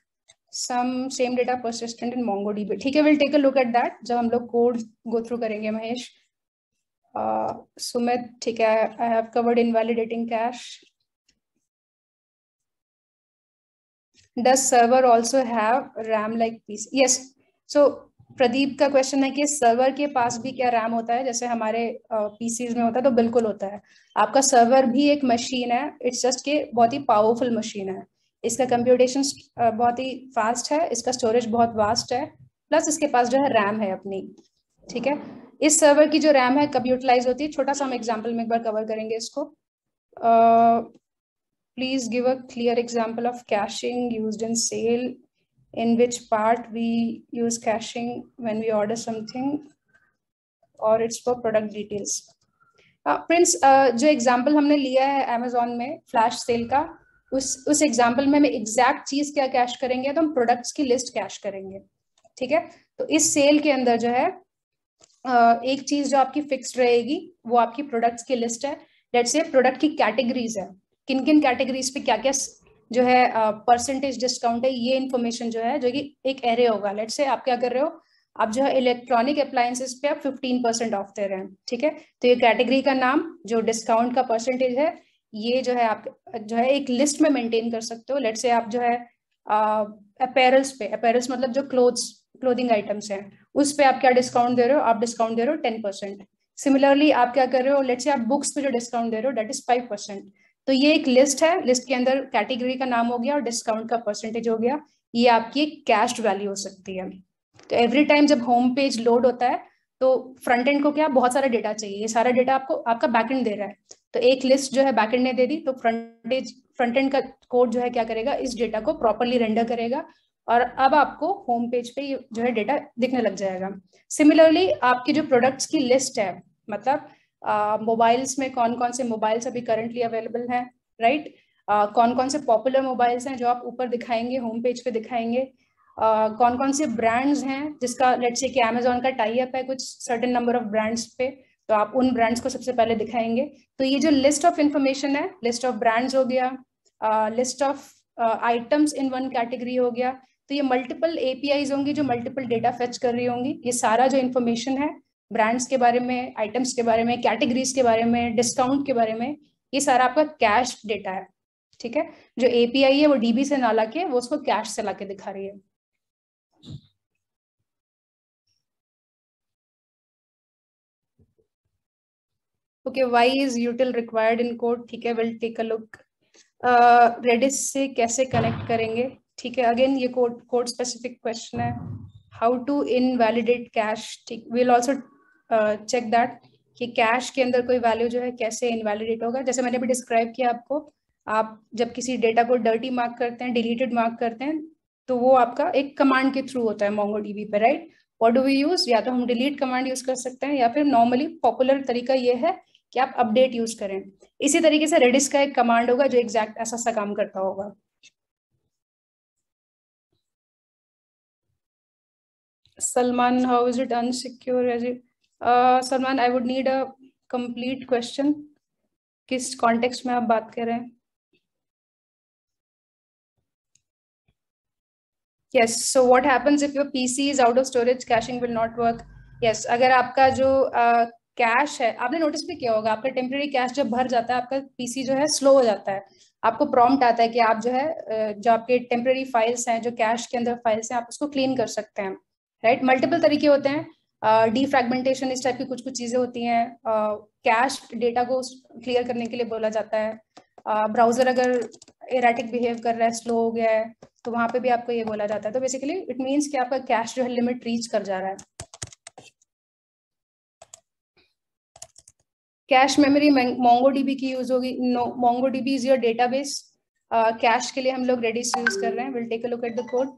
some same data persistent in MongoDB? ठीक है, we'll take a look at that जब हम लोग कोड go through करेंगे महेश। सुमित, ठीक है, I have covered invalidating cache. Does server also have RAM like PC? Yes. So Pradeep का क्वेश्चन है कि सर्वर के पास भी क्या रैम होता है जैसे हमारे पीसीज में होता है, तो बिल्कुल होता है। आपका सर्वर भी एक मशीन है, इट्स जस्ट के बहुत ही पावरफुल मशीन है, इसका कंप्यूटेशन बहुत ही फास्ट है, इसका स्टोरेज बहुत वास्ट है, प्लस इसके पास जो है रैम है अपनी। ठीक है, इस सर्वर की जो रैम है कब यूटिलाइज होती है, छोटा सा हम एग्जाम्पल में एक बार कवर करेंगे इसको। Please give a clear example of caching used in sale, in which part we use caching when we order something or it's for product details. Prince, जो एग्जाम्पल हमने लिया है Amazon में फ्लैश सेल का, उस एग्जाम्पल में हम एग्जैक्ट चीज क्या कैश करेंगे, तो हम प्रोडक्ट्स की लिस्ट कैश करेंगे। ठीक है, तो इस सेल के अंदर जो है एक चीज जो आपकी फिक्स्ड रहेगी वो आपकी प्रोडक्ट्स की लिस्ट है। लेट्स से प्रोडक्ट की कैटेगरीज है, किन किन कैटेगरीज पे क्या क्या जो है परसेंटेज डिस्काउंट है, ये इन्फॉर्मेशन जो है, जो कि एक एरे होगा। लेट्स से आप क्या कर रहे हो, आप जो है इलेक्ट्रॉनिक अप्लायंसेस पे आप 15% ऑफ दे रहे हैं, ठीक है। तो ये कैटेगरी का नाम, जो डिस्काउंट का परसेंटेज है, ये जो है आप जो है एक लिस्ट में मेंटेन कर सकते हो। लेट्स से आप जो है अपेरल्स पे, अपेरल्स मतलब जो क्लोथिंग आइटम्स हैं, उस पे आप क्या डिस्काउंट दे रहे हो, आप डिस्काउंट दे रहे हो 10%। सिमिलरली आप क्या कर रहे हो, लेट्स से आप बुक्स पे जो डिस्काउंट दे रहे हो दैट इज 5%। तो ये एक लिस्ट है, लिस्ट के अंदर कैटेगरी का नाम हो गया और डिस्काउंट का परसेंटेज हो गया, ये आपकी कैश वैल्यू हो सकती है। तो एवरी टाइम जब होम पेज लोड होता है तो फ्रंट एंड को क्या बहुत सारा डेटा चाहिए, ये सारा डेटा आपको आपका बैकएंड दे रहा है। तो एक लिस्ट जो है बैकएंड ने दे दी, तो फ्रंट एंड का कोड जो है क्या करेगा, इस डेटा को प्रॉपरली रेंडर करेगा और अब आपको होम पेज पे जो है डेटा दिखने लग जाएगा। सिमिलरली आपकी जो प्रोडक्ट्स की लिस्ट है, मतलब मोबाइल्स में कौन कौन से मोबाइल्स अभी करंटली अवेलेबल हैं, राइट, कौन कौन से पॉपुलर मोबाइल्स हैं जो आप ऊपर दिखाएंगे, होम पेज पे दिखाएंगे, कौन कौन से ब्रांड्स हैं जिसका लेट्स से कि अमेजोन का टाई अप है कुछ सर्टेन नंबर ऑफ ब्रांड्स पे, तो आप उन ब्रांड्स को सबसे पहले दिखाएंगे। तो ये जो लिस्ट ऑफ इंफॉर्मेशन है, लिस्ट ऑफ ब्रांड्स हो गया, list of items in one category हो गया, तो ये मल्टीपल एपीआईज होंगी जो मल्टीपल डेटा फेच कर रही होंगी। ये सारा जो इन्फॉर्मेशन है ब्रांड्स के बारे में, आइटम्स के बारे में, कैटेगरीज के बारे में, डिस्काउंट के बारे में, ये सारा आपका कैश डेटा है, ठीक है। जो एपीआई है वो डीबी से ना लाके वो उसको कैश से लाके दिखा रही है। Okay, why is util required in code, ठीक है, will take a look. Redis से कैसे कनेक्ट करेंगे, ठीक है, अगेन ये कोड स्पेसिफिक क्वेश्चन है। हाउ टू इनवैलिडेट कैश, ठीक, विल आल्सो चेक दैट कि कैश के अंदर कोई वैल्यू जो है कैसे इनवैलिडेट होगा। जैसे मैंने भी डिस्क्राइब किया आपको, आप जब किसी डेटा को डर्टी मार्क करते हैं, डिलीटेड मार्क करते हैं, तो वो आपका एक कमांड के थ्रू होता है मोंगोडीबी पे, right. What do we use, या तो हम डिलीट कमांड यूज कर सकते हैं, या फिर नॉर्मली पॉपुलर तरीका ये है कि आप अपडेट यूज करें। इसी तरीके से रेडिस का एक कमांड होगा जो एग्जैक्ट ऐसा सा काम करता होगा। Salman, how is it unsecure? As it, Salman, I would need a complete question. किस कॉन्टेक्स्ट में आप बात कर रहे हैं? Yes. So what happens if your PC is out of storage? Caching will not work. Yes. अगर आपका जो कैश है, आपने नोटिस भी किया होगा, आपका टेम्पररी कैश जब भर जाता है आपका पीसी जो है स्लो हो जाता है। आपको प्रॉम्प्ट आता है कि आप जो है जो आपके टेम्पररी फाइल्स हैं, जो कैश के अंदर फाइल्स हैं, आप उसको क्लीन कर सकते हैं, राइट। मल्टीपल तरीके होते हैं, डीफ्रैगमेंटेशन इस टाइप की कुछ कुछ चीजें होती हैं, कैश डेटा को क्लियर करने के लिए बोला जाता है, ब्राउजर अगर एराटिक बिहेव कर रहा है, स्लो हो गया है, तो वहां पे भी आपको ये बोला जाता है। तो बेसिकली इट मींस कि आपका कैश जो है लिमिट रीच कर जा रहा है। कैश मेमोरी मोंगोडीबी की यूज होगी। No, MongoDB is your database. Cache के लिए हम लोग रेडिस यूज कर रहे हैं। Will take a look at the code.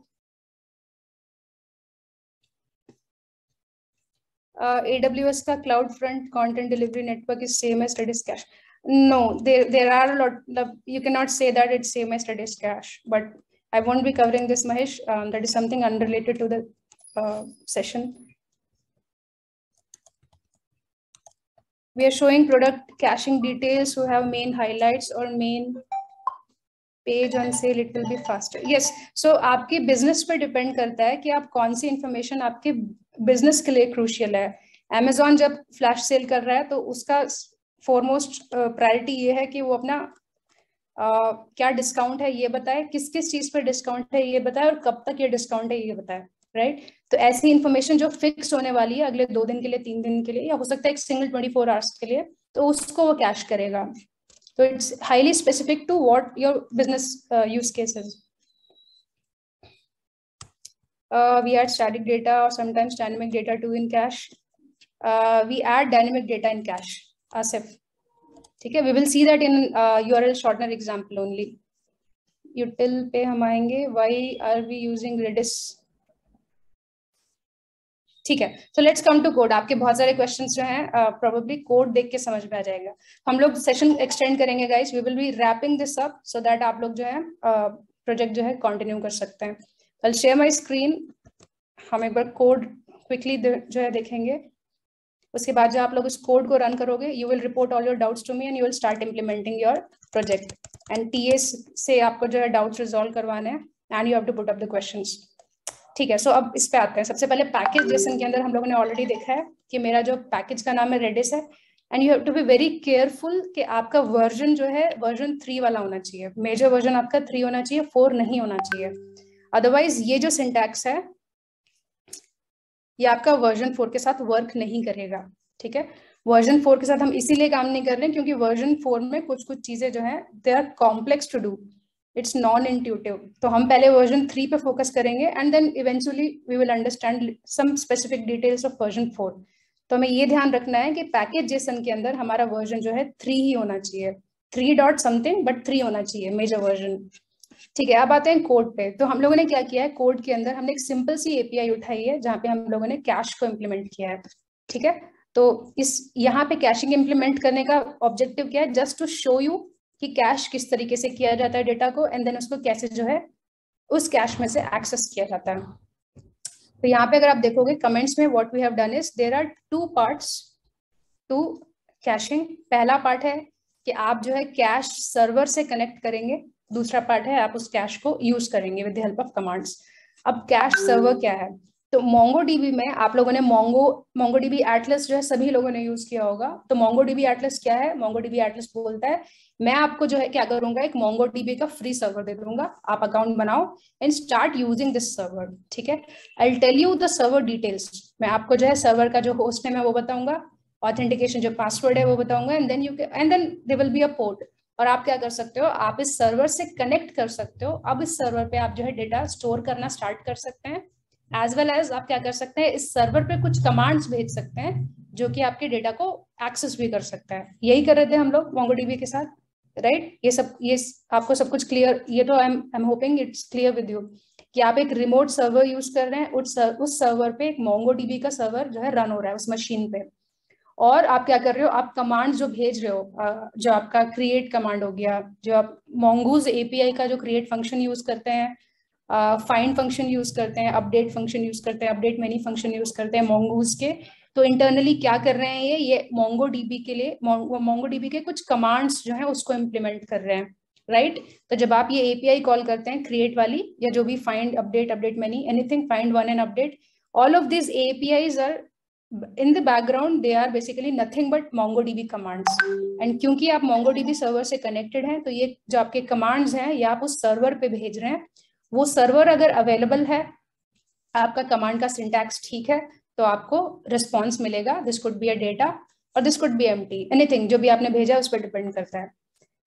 AWS का cloud front content delivery network is same as Redis cache. No, there are a lot. You cannot say that it's same as Redis cache, but I won't be covering this, Mahesh. That is something unrelated to the session. We are showing product caching details who have main highlights or main page on sale, it will be faster. Yes. So आपके बिजनेस पे डिपेंड करता है कि आप कौन सी इंफॉर्मेशन आपके बिजनेस के लिए क्रूशियल है। Amazon जब फ्लैश सेल कर रहा है तो उसका फॉरमोस्ट प्रायोरिटी ये है कि वो अपना क्या डिस्काउंट है ये बताए, किस किस चीज पर डिस्काउंट है ये बताए, और कब तक ये डिस्काउंट है ये बताए, राइट। तो ऐसी इंफॉर्मेशन जो फिक्स होने वाली है अगले 2 दिन के लिए, 3 दिन के लिए, या हो सकता है एक सिंगल 24 आवर्स के लिए, तो उसको वो कैश करेगा। So it's highly specific to what your business use case is. We add static data or sometimes dynamic data too in cache. We add dynamic data in cache. Asif. ठीक है, we will see that in URL shortener example only. Util पे हम आएंगे. Why are we using Redis? ठीक है, so let's come to code. आपके बहुत सारे questions जो हैं probably code देख के समझ में आ जाएगा। हम लोग session extend करेंगे guys. We will be wrapping this up so that आप लोग जो है project जो है continue कर सकते हैं। I'll share my screen. हम एक बार code quickly जो है देखेंगे। उसके बाद जब आप लोग इस कोड को रन करोगे, you will report all your doubts to me and you will start implementing your project. And TS से आपको जो है डाउट्स रिजॉल्व करवाने हैं and you have to put up the questions. ठीक है, सो अब इस पे आते हैं। सबसे पहले पैकेज जेसन के अंदर हम लोगों ने ऑलरेडी देखा है कि मेरा जो पैकेज का नाम है रेडिस है, and you have to be very careful कि आपका वर्जन जो है वर्जन 3 वाला होना चाहिए। मेजर वर्जन आपका 3 होना चाहिए, 4 नहीं होना चाहिए। अदरवाइज ये जो सिंटैक्स है ये आपका वर्जन 4 के साथ वर्क नहीं करेगा। ठीक है, वर्जन 4 के साथ हम इसीलिए काम नहीं कर रहे हैं क्योंकि वर्जन 4 में कुछ कुछ चीजें जो है they are complex to do, it's non intuitive. तो हम पहले वर्जन 3 पे फोकस करेंगे and then eventually we will understand some specific details of version 4। तो हमें ये ध्यान रखना है कि पैकेज जेसन के अंदर हमारा वर्जन जो है 3 ही होना चाहिए, 3 डॉट समथिंग बट 3 होना चाहिए मेजर वर्जन। ठीक है, अब आते हैं कोड पे। तो हम लोगों ने क्या किया है, कोड के अंदर हमने एक सिंपल सी एपीआई उठाई है जहाँ पे हम लोगों ने कैश को इम्प्लीमेंट किया है। ठीक है, तो इस यहाँ पे कैशिंग इम्प्लीमेंट करने का ऑब्जेक्टिव क्या है, जस्ट टू शो यू कि कैश किस तरीके से किया जाता है डेटा को, एंड देन उसको कैसे जो है उस कैश में से एक्सेस किया जाता है। तो यहाँ पे अगर आप देखोगे कमेंट्स में what we have done is there are 2 parts to caching. पहला पार्ट है कि आप जो है कैश सर्वर से कनेक्ट करेंगे, दूसरा पार्ट है आप उस कैश को यूज करेंगे with the help of commands. अब कैश सर्वर क्या है, तो मोंगोडीबी में आप लोगों ने मोंगोडीबी एटलस जो है सभी लोगों ने यूज किया होगा। तो मोंगोडीबी एटलस क्या है, मोंगोडीबी एटलस बोलता है मैं आपको जो है क्या करूंगा, एक मोंगोडीबी का फ्री सर्वर दे दूंगा, आप अकाउंट बनाओ and start using this server. ठीक है, I will tell you the server details. मैं आपको जो है सर्वर का जो होस्ट नेम है वो बताऊंगा, ऑथेंटिकेशन जो पासवर्ड है वो बताऊंगा, and then there will be a port. और आप क्या कर सकते हो, आप इस सर्वर से कनेक्ट कर सकते हो। अब इस सर्वर पे आप जो है डेटा स्टोर करना स्टार्ट कर सकते हैं, एज वेल एज आप क्या कर सकते हैं, इस सर्वर पे कुछ कमांड्स भेज सकते हैं जो कि आपके डेटा को एक्सेस भी कर सकता है। यही कर रहे थे हम लोग मोंगोडीबी के साथ, राइट? ये आपको सब कुछ क्लियर, ये तो आई am hopping it's clear with you कि आप एक रिमोट सर्वर यूज कर रहे हैं, उस सर्वर पे एक मोंगोडीबी का सर्वर जो है रन हो रहा है उस मशीन पे। और आप क्या कर रहे हो, आप कमांड जो भेज रहे हो, जो आपका क्रिएट कमांड हो गया, जो आप मोंगूज एपीआई का जो क्रिएट फंक्शन यूज करते हैं, फाइंड फंक्शन यूज करते हैं, अपडेट फंक्शन यूज करते हैं, अपडेट मेनी फंक्शन यूज करते हैं मोंगूज के। तो इंटरनली क्या कर रहे हैं, ये मोंगोडीबी के लिए मोंगोडीबी के कुछ कमांड्स जो है उसको इम्प्लीमेंट कर रहे हैं, राइट? तो जब आप ये एपीआई कॉल करते हैं क्रिएट वाली या जो भी find update update many anything find one and update, all of this APIs are in the background, they are basically nothing but MongoDB commands। and क्योंकि आप MongoDB सर्वर से कनेक्टेड हैं तो ये जो आपके कमांड्स हैं ये आप उस सर्वर पे भेज रहे हैं। वो सर्वर अगर अवेलेबल है, आपका कमांड का सिंटैक्स ठीक है, तो आपको रिस्पॉन्स मिलेगा। This could be a data और this could be empty, anything जो भी आपने भेजा उस पर डिपेंड करता है,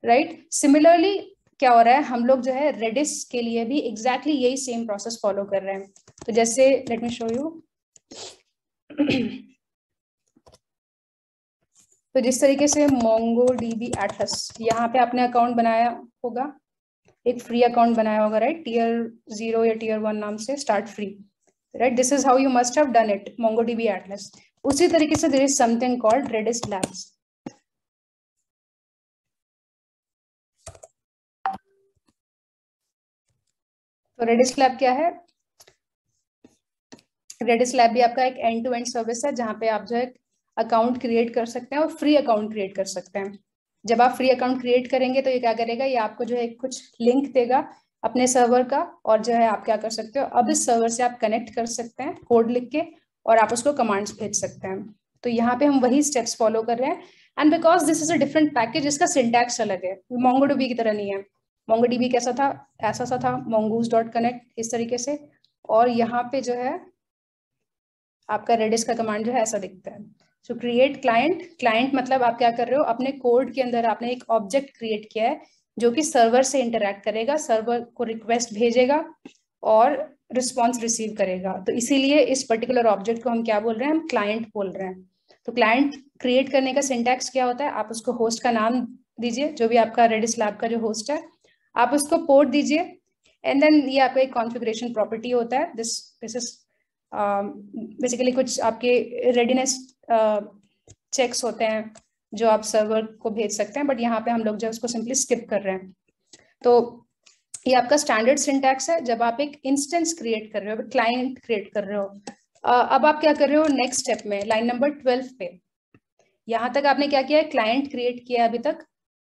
राइट? सिमिलरली क्या हो रहा है, हम लोग जो है रेडिस के लिए भी एग्जैक्टली यही सेम प्रोसेस फॉलो कर रहे हैं। तो जैसे लेट मी शो यू तो जिस तरीके से MongoDB एटलस, यहाँ पे आपने अकाउंट बनाया होगा, एक फ्री अकाउंट बनाया होगा, राइट? टियर 0 या टियर 1 नाम से start free, right? This is how you must have done it MongoDB Atlas. उसी तरीके से there is something called Redis Labs. तो रेडिस लैब क्या है, रेडिस लैब भी आपका एक एंड टू एंड सर्विस है जहाँ पे आप जो है अकाउंट क्रिएट कर सकते हैं और फ्री अकाउंट क्रिएट कर सकते हैं। जब आप फ्री अकाउंट क्रिएट करेंगे तो ये क्या करेगा, ये आपको जो है कुछ लिंक देगा अपने सर्वर का, और जो है आप क्या कर सकते हो, अब इस सर्वर से आप कनेक्ट कर सकते हैं कोड लिख के और आप उसको कमांड्स भेज सकते हैं। तो यहाँ पे हम वही स्टेप्स फॉलो कर रहे हैं, and because this is a different package, इसका सिंटैक्स अलग है, मोंगोडीबी की तरह नहीं है। मोंगोडीबी कैसा था, ऐसा सा था, mongoose.connect इस तरीके से, और यहाँ पे जो है आपका रेडिस का कमांड जो है ऐसा दिखता है। सो क्रिएट क्लाइंट मतलब आप क्या कर रहे हो, अपने कोड के अंदर आपने एक ऑब्जेक्ट क्रिएट किया है जो कि सर्वर से इंटरैक्ट करेगा, सर्वर को रिक्वेस्ट भेजेगा और रिस्पॉन्स रिसीव करेगा। तो इसीलिए इस पर्टिकुलर ऑब्जेक्ट को हम क्या बोल रहे हैं, हम क्लाइंट बोल रहे हैं। तो क्लाइंट क्रिएट करने का सिंटैक्स क्या होता है, आप उसको होस्ट का नाम दीजिए, जो भी आपका रेडिस लैब का जो होस्ट है आप उसको पोर्ट दीजिए, एंड देन ये आपका एक कॉन्फ़िगरेशन प्रॉपर्टी होता है। दिस इज बेसिकली कुछ आपके रेडीनेस चेक्स होते हैं जो आप सर्वर को भेज सकते हैं, बट यहाँ पे हम लोग जो उसको सिंपली स्किप कर रहे हैं। तो ये आपका स्टैंडर्ड सिंटैक्स है जब आप एक इंस्टेंस क्रिएट कर रहे हो, क्लाइंट क्रिएट कर रहे हो, अब आप क्या कर रहे हो नेक्स्ट स्टेप में, लाइन नंबर 12 पे। यहाँ तक आपने क्या किया है, क्लाइंट क्रिएट किया अभी तक,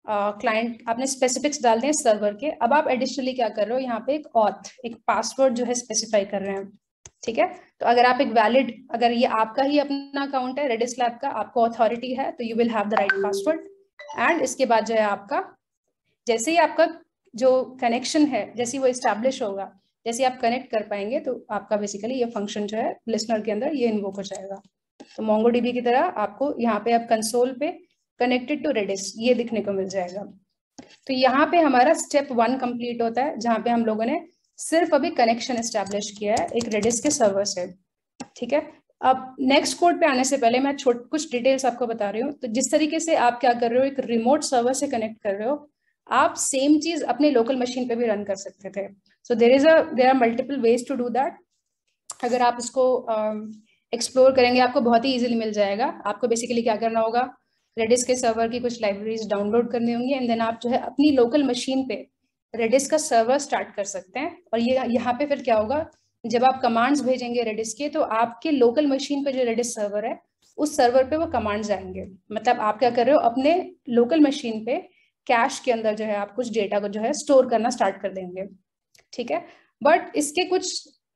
क्लाइंट आपने स्पेसिफिक्स डाल दिए सर्वर के। अब आप एडिशनली क्या कर रहे हो, यहाँ पे एक ऑथ, एक पासवर्ड जो है स्पेसिफाई कर रहे हैं, ठीक है। तो अगर आप एक वैलिड, अगर ये आपका ही अपना अकाउंट है रेडिस लैब का, आपको अथॉरिटी है, तो you will have the right password. And इसके बाद जो है आपका, जैसे ही आपका जो कनेक्शन है जैसे वो इस्टेब्लिश होगा, जैसे आप कनेक्ट कर पाएंगे, तो आपका बेसिकली ये फंक्शन जो है लिसनर के अंदर ये इन्वोक हो जाएगा। तो मोंगोडीबी की तरह आपको यहाँ पे आप कंसोल पे कनेक्टेड टू रेडिस ये दिखने को मिल जाएगा। तो यहाँ पे हमारा स्टेप 1 कंप्लीट होता है, जहाँ पे हम लोगों ने सिर्फ अभी कनेक्शन एस्टेब्लिश किया है एक रेडिस के सर्वर से, ठीक है। अब नेक्स्ट कोड पे आने से पहले मैं कुछ डिटेल्स आपको बता रही हूँ। तो जिस तरीके से आप क्या कर रहे हो, एक रिमोट सर्वर से कनेक्ट कर रहे हो, आप सेम चीज अपने लोकल मशीन पे भी रन कर सकते थे। So there are multiple ways to do that. अगर आप इसको एक्सप्लोर करेंगे आपको बहुत ही इजीली मिल जाएगा। आपको बेसिकली क्या करना होगा, रेडिस के सर्वर की कुछ लाइब्रेरीज डाउनलोड करनी होंगी, एंड देन आप जो है अपनी लोकल मशीन पे रेडिस का सर्वर स्टार्ट कर सकते हैं। और ये यहाँ पे फिर क्या होगा, जब आप कमांड्स भेजेंगे रेडिस के, तो आपके लोकल मशीन पे जो रेडिस सर्वर है उस सर्वर पे वो कमांड्स आएंगे। मतलब आप क्या कर रहे हो, अपने लोकल मशीन पे कैश के अंदर जो है आप कुछ डेटा को जो है स्टोर करना स्टार्ट कर देंगे, ठीक है। बट इसके कुछ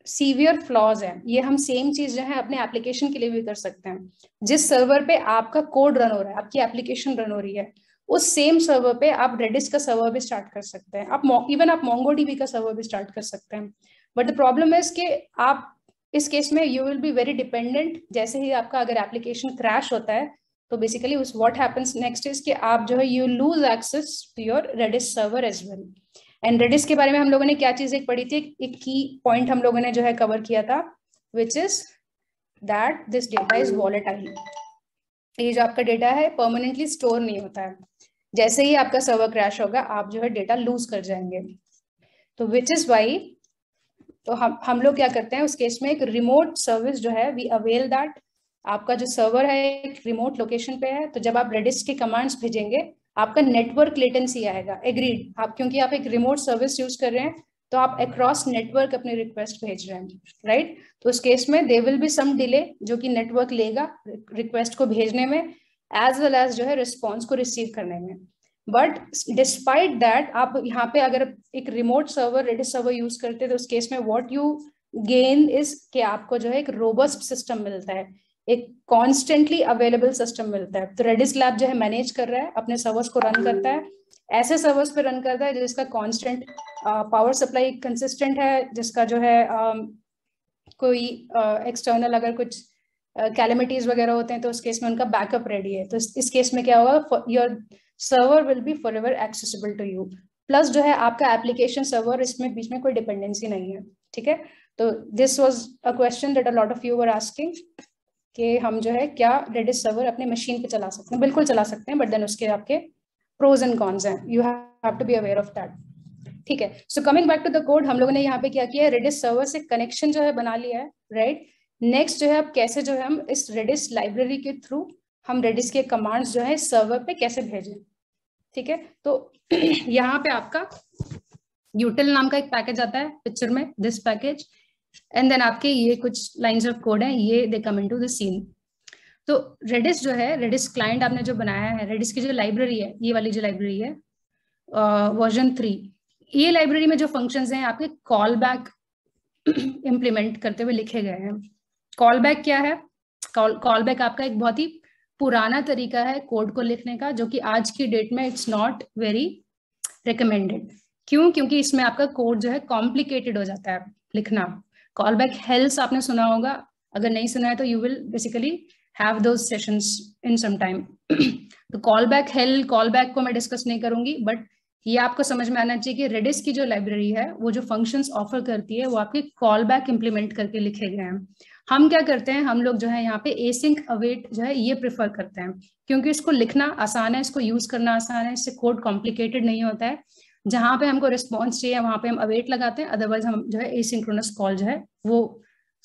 सीवियर फ्लॉज हैं। ये हम सेम चीज जो है अपने एप्लीकेशन के लिए भी कर सकते हैं। जिस सर्वर पे आपका कोड रन हो रहा है, आपकी एप्लीकेशन रन हो रही है, उस सेम सर्वर पे आप रेडिस का सर्वर भी स्टार्ट कर सकते हैं। आप इवन आप मोंगोडीबी का सर्वर भी स्टार्ट कर सकते हैं। बट द प्रॉब्लम इज कि आप इस केस में you will be very dependent. जैसे ही आपका अगर एप्लीकेशन क्रैश होता है, तो बेसिकली उस व्हाट हैपेंस नेक्स्ट इज कि आप जो है you lose access to your Redis server as well. And Redis के बारे में हम लोगों ने क्या चीज एक पढ़ी थी, एक की पॉइंट हम लोगों ने जो है कवर किया था, which is that this data is volatile. ये जो आपका डेटा है परमानेंटली स्टोर नहीं होता है। जैसे ही आपका सर्वर क्रैश होगा आप जो है डेटा लूज कर जाएंगे। तो विच इज वाई, तो हम लोग क्या करते हैं उस केस में, एक रिमोट सर्विस जो है वी अवेल दैट। आपका जो सर्वर है एक रिमोट लोकेशन पे है, तो जब आप रेडिस के कमांड्स भेजेंगे आपका नेटवर्क लेटेंसी आएगा। एग्रीड, आप क्योंकि आप एक रिमोट सर्विस यूज कर रहे हैं, तो आप अक्रॉस नेटवर्क अपनी रिक्वेस्ट भेज रहे हैं, राइट। तो उस केस में there will be some delay जो कि नेटवर्क लेगा रिक्वेस्ट को भेजने में, एज वेल एज जो है रिस्पॉन्स को रिसीव करने में। बट डिस्पाइट दैट, आप यहाँ पे अगर एक remote server Redis server use करते हैं, तो उस केस में व्हाट यू गेन इज कि आपको जो है एक रोबस्ट सिस्टम मिलता है, एक कॉन्स्टेंटली अवेलेबल सिस्टम मिलता है। तो रेडिस लैब जो है मैनेज कर रहा है, अपने सर्वर्स को रन करता है, ऐसे सर्वर्स पे रन करता है जिसका कांस्टेंट पावर सप्लाई कंसिस्टेंट है, जिसका जो है कोई एक्सटर्नल अगर कुछ कैलेमिटीज वगैरह होते हैं तो उस केस में उनका बैकअप रेडी है। तो इस केस में क्या होगा, your server will be forever accessible to you. Plus जो है आपका एप्लीकेशन सर्वर, इसमें बीच में कोई डिपेंडेंसी नहीं है, ठीक है। तो this was a question that a lot of you were asking कि हम जो है क्या रेडिस सर्वर अपने मशीन पे चला सकते हैं। बिल्कुल चला सकते हैं, बट देन उसके आपके प्रोज एंड कॉन्स हैं, you have to be aware of that, ठीक है। So coming back to the code, हम लोगों ने यहाँ पे क्या किया है, रेडिस सर्वर से कनेक्शन जो है बना लिया है, राइट। नेक्स्ट जो है अब कैसे जो है हम इस रेडिस लाइब्रेरी के थ्रू हम रेडिस के कमांड्स जो है सर्वर पे कैसे भेजें, ठीक है। तो यहाँ पे आपका यूटिल नाम का एक पैकेज आता है पिक्चर में, दिस पैकेज, एंड देन आपके ये कुछ लाइंस ऑफ कोड है, ये दे कम इनटू द सीन। तो रेडिस जो है, रेडिस क्लाइंट आपने जो बनाया है, रेडिस की जो लाइब्रेरी है, ये वाली जो लाइब्रेरी है वर्जन 3, ये लाइब्रेरी में जो फंक्शंस हैं आपके कॉल बैक इम्प्लीमेंट करते हुए लिखे गए हैं। कॉल बैक क्या है, कॉल बैक आपका एक बहुत ही पुराना तरीका है कोड को लिखने का, जो कि आज की डेट में इट्स नॉट वेरी रिकमेंडेड। क्यों? क्योंकि इसमें आपका कोड जो है कॉम्प्लिकेटेड हो जाता है लिखना। कॉल बैक हेल्स आपने सुना होगा, अगर नहीं सुना है तो you will basically have those sessions in some time. तो कॉल बैक को मैं डिस्कस नहीं करूंगी, बट ये आपको समझ में आना चाहिए कि रेडिस की जो लाइब्रेरी है वो जो फंक्शंस ऑफर करती है वो आपके कॉल बैक इंप्लीमेंट करके लिखे गए हैं। हम क्या करते हैं, हम लोग जो है यहाँ पे एसिंक अवेट जो है ये प्रेफर करते हैं, क्योंकि इसको लिखना आसान है, इसको यूज करना आसान है, इससे कोड कॉम्प्लिकेटेड नहीं होता है। जहां पे हमको रिस्पॉन्स चाहिए वहां पे हम अवेट लगाते हैं, अदरवाइज हम जो है एसिंक्रोनस कॉल जो है वो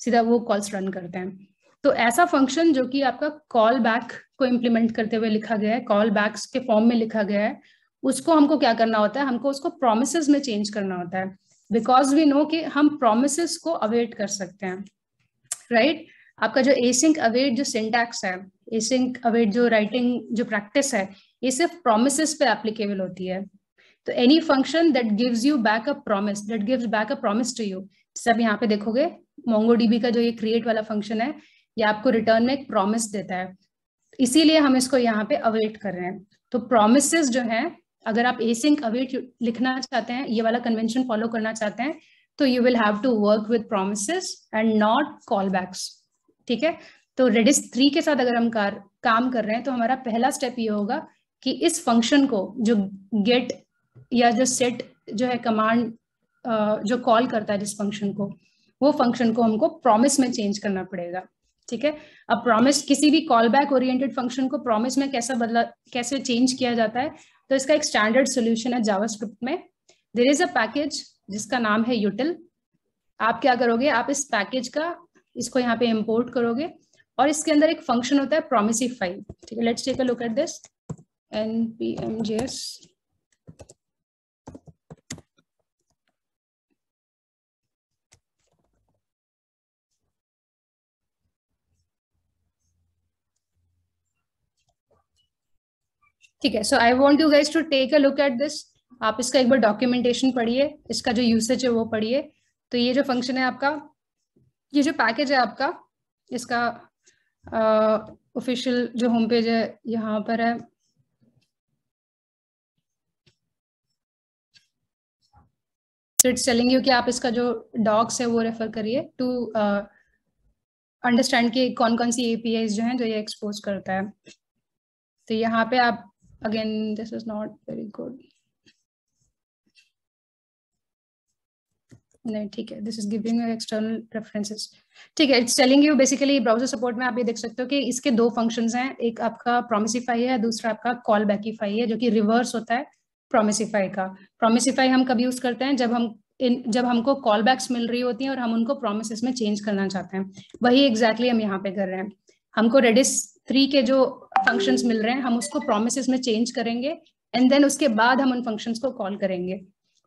सीधा वो कॉल्स रन करते हैं। तो ऐसा फंक्शन जो कि आपका कॉल बैक को इम्प्लीमेंट करते हुए लिखा गया है, कॉल बैक्स के फॉर्म में लिखा गया है, उसको हमको क्या करना होता है, हमको उसको प्रोमिसेस में चेंज करना होता है, बिकॉज वी नो कि हम प्रोमिसेस को अवेट कर सकते हैं, राइट। आपका जो एसिंक अवेट जो सिंटैक्स है, एसिंक अवेट जो राइटिंग जो प्रैक्टिस है, ये सिर्फ प्रोमिसेस पे एप्लीकेबल होती है। तो any function that gives you back a promise, that gives back a promise to you, सब यहाँ पे देखोगे MongoDB का जो ये क्रिएट वाला फंक्शन है, ये आपको रिटर्न में एक प्रॉमिस देता है, इसीलिए हम इसको यहाँ पे अवेट कर रहे हैं। तो प्रोमिसेस जो है, अगर आप एसिंक अवेट लिखना चाहते हैं, ये वाला कन्वेंशन फॉलो करना चाहते हैं, तो you will have to work with promises and not callbacks. ठीक है, तो रेडिस 3 के साथ अगर हम काम कर रहे हैं, तो हमारा पहला स्टेप ये होगा कि इस फंक्शन को जो गेट या जो सेट जो है कमांड जो कॉल करता है जिस फंक्शन को, वो फंक्शन को हमको प्रॉमिस में चेंज करना पड़ेगा। ठीक है, अब प्रॉमिस किसी भी कॉल बैक ओरिएंटेड फंक्शन को प्रॉमिस में कैसे चेंज किया जाता है, तो इसका एक स्टैंडर्ड सोल्यूशन है जावास्क्रिप्ट में। देयर इज अ पैकेज जिसका नाम है util। आप क्या करोगे, आप इस पैकेज का इसको यहाँ पे इंपोर्ट करोगे और इसके अंदर एक फंक्शन होता है promisify। ठीक है, let's take a look at this npm.js। ठीक है, so I want you guys to take a look at this. आप इसका एक बार डॉक्यूमेंटेशन पढ़िए, इसका जो यूसेज है वो पढ़िए। तो ये जो फंक्शन है आपका, ये जो पैकेज है आपका, इसका ऑफिशियल जो होम पेज है यहाँ पर है। सो इट्स टेलिंग यू कि आप इसका जो डॉक्स है वो रेफर करिए टू अंडरस्टैंड कि कौन कौन सी एपीआईज जो हैं जो ये एक्सपोज करता है। तो यहाँ पे आप again, this is not very good, नहीं ठीक है, this is giving external references. ठीक है, it's telling you basically browser support में आप ये देख सकते हो कि इसके दो फंक्शंस हैं, एक आपका प्रोमिसिफाई है, दूसरा आपका कॉल बैकिफाई है, जो कि रिवर्स होता है प्रोमिसिफाई का। प्रोमिसिफाई हम कब यूज करते हैं, जब हमको कॉल बैक्स मिल रही होती हैं और हम उनको प्रोमिसेस में चेंज करना चाहते हैं। वही एग्जैक्टली हम यहाँ पे कर रहे हैं। हमको रेडिस 3 के जो फंक्शंस मिल रहे हैं, हम उसको प्रोमिसेस में चेंज करेंगे एंड देन उसके बाद हम उन फंक्शंस को कॉल करेंगे।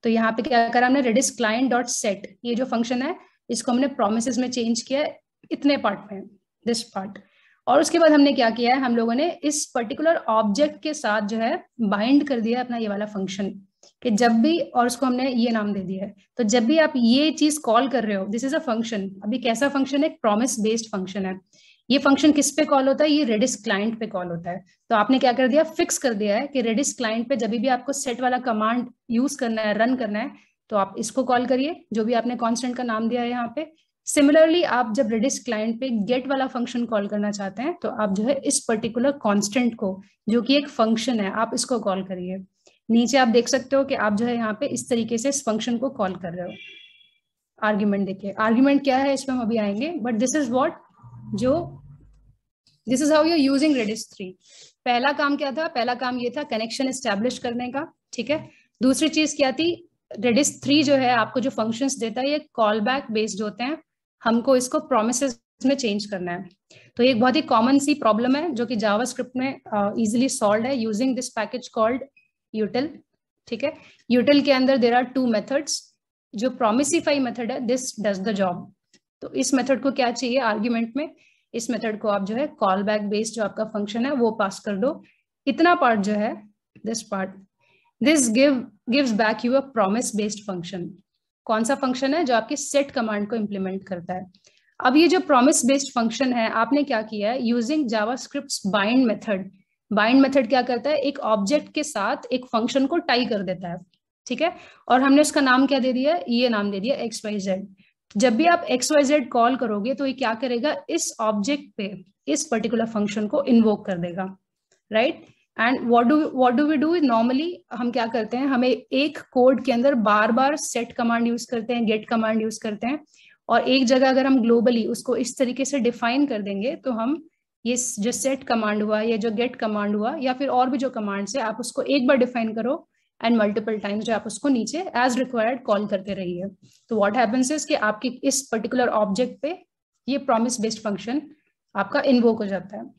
तो यहाँ पे क्या करा हमने, रेडिस क्लाइंट डॉट सेट, ये जो फंक्शन है इसको हमने प्रोमिसेस में चेंज किया इतने पार्ट में, दिस पार्ट। और उसके बाद हमने क्या किया है, हम लोगों ने इस पर्टिकुलर ऑब्जेक्ट के साथ जो है बाइंड कर दिया अपना ये वाला फंक्शन, कि जब भी, और उसको हमने ये नाम दे दिया है, तो जब भी आप ये चीज कॉल कर रहे हो, दिस इज अ फंक्शन। अभी कैसा फंक्शन है, प्रॉमिस बेस्ड फंक्शन है। ये फंक्शन किस पे कॉल होता है, ये रेडिस क्लाइंट पे कॉल होता है। तो आपने क्या कर दिया, फिक्स कर दिया है कि रेडिस क्लाइंट पे जब भी आपको सेट वाला कमांड यूज करना है, रन करना है, तो आप इसको कॉल करिए, जो भी आपने कांस्टेंट का नाम दिया है यहाँ पे। सिमिलरली आप जब रेडिस क्लाइंट पे गेट वाला फंक्शन कॉल करना चाहते हैं, तो आप जो है इस पर्टिकुलर कांस्टेंट को, जो कि एक फंक्शन है, आप इसको कॉल करिए। नीचे आप देख सकते हो कि आप जो है यहाँ पे इस तरीके से इस फंक्शन को कॉल कर रहे हो। आर्ग्यूमेंट देखिए, आर्ग्यूमेंट क्या है इसमें हम अभी आएंगे, बट दिस इज व्हाट जो this is how you using Redis 3। पहला काम क्या था, पहला काम ये था कनेक्शन एस्टेब्लिश करने का। ठीक है, दूसरी चीज क्या थी, रेडिस 3 जो है आपको जो फंक्शंस देता है ये कॉल बैक बेस्ड होते हैं, हमको इसको प्रोमिसेस में चेंज करना है। तो एक बहुत ही कॉमन सी प्रॉब्लम है जो कि जावास्क्रिप्ट में इजीली सॉल्व है using this package called util। ठीक है, util के अंदर देयर आर 2 मेथड्स। जो प्रोमिसिफाई मेथड है, दिस डज द जॉब। तो इस मेथड को क्या चाहिए आर्ग्यूमेंट में, इस मेथड को आप जो है कॉल बैक बेस्ड जो आपका फंक्शन है वो पास कर दो। इतना पार्ट जो है, this part, this gives back you a promise based function. कौन सा फंक्शन है, जो आपकी सेट कमांड को इंप्लीमेंट करता है। अब ये जो प्रॉमिस बेस्ड फंक्शन है, आपने क्या किया है, using JavaScript bind method. Bind method क्या करता है, एक ऑब्जेक्ट के साथ एक फंक्शन को टाई कर देता है। ठीक है, और हमने उसका नाम क्या दे दिया, ये नाम दे दिया XYZ। जब भी आप XYZ कॉल करोगे, तो ये क्या करेगा, इस ऑब्जेक्ट पे इस पर्टिकुलर फंक्शन को इन्वोक कर देगा, right. And what do we do, normally हम क्या करते हैं, हमें एक कोड के अंदर बार बार सेट कमांड यूज करते हैं, गेट कमांड यूज करते हैं, और एक जगह अगर हम ग्लोबली उसको इस तरीके से डिफाइन कर देंगे, तो हम ये जो सेट कमांड हुआ या जो गेट कमांड हुआ या फिर और भी जो कमांड्स है, आप उसको एक बार डिफाइन करो एंड मल्टीपल टाइम्स जो आप उसको नीचे एज रिक्वायर्ड कॉल करते रहिए। तो व्हाट हैपेंस इज कि आपकी इस पर्टिकुलर ऑब्जेक्ट पे ये प्रॉमिस बेस्ड फंक्शन आपका इन्वोक हो जाता है।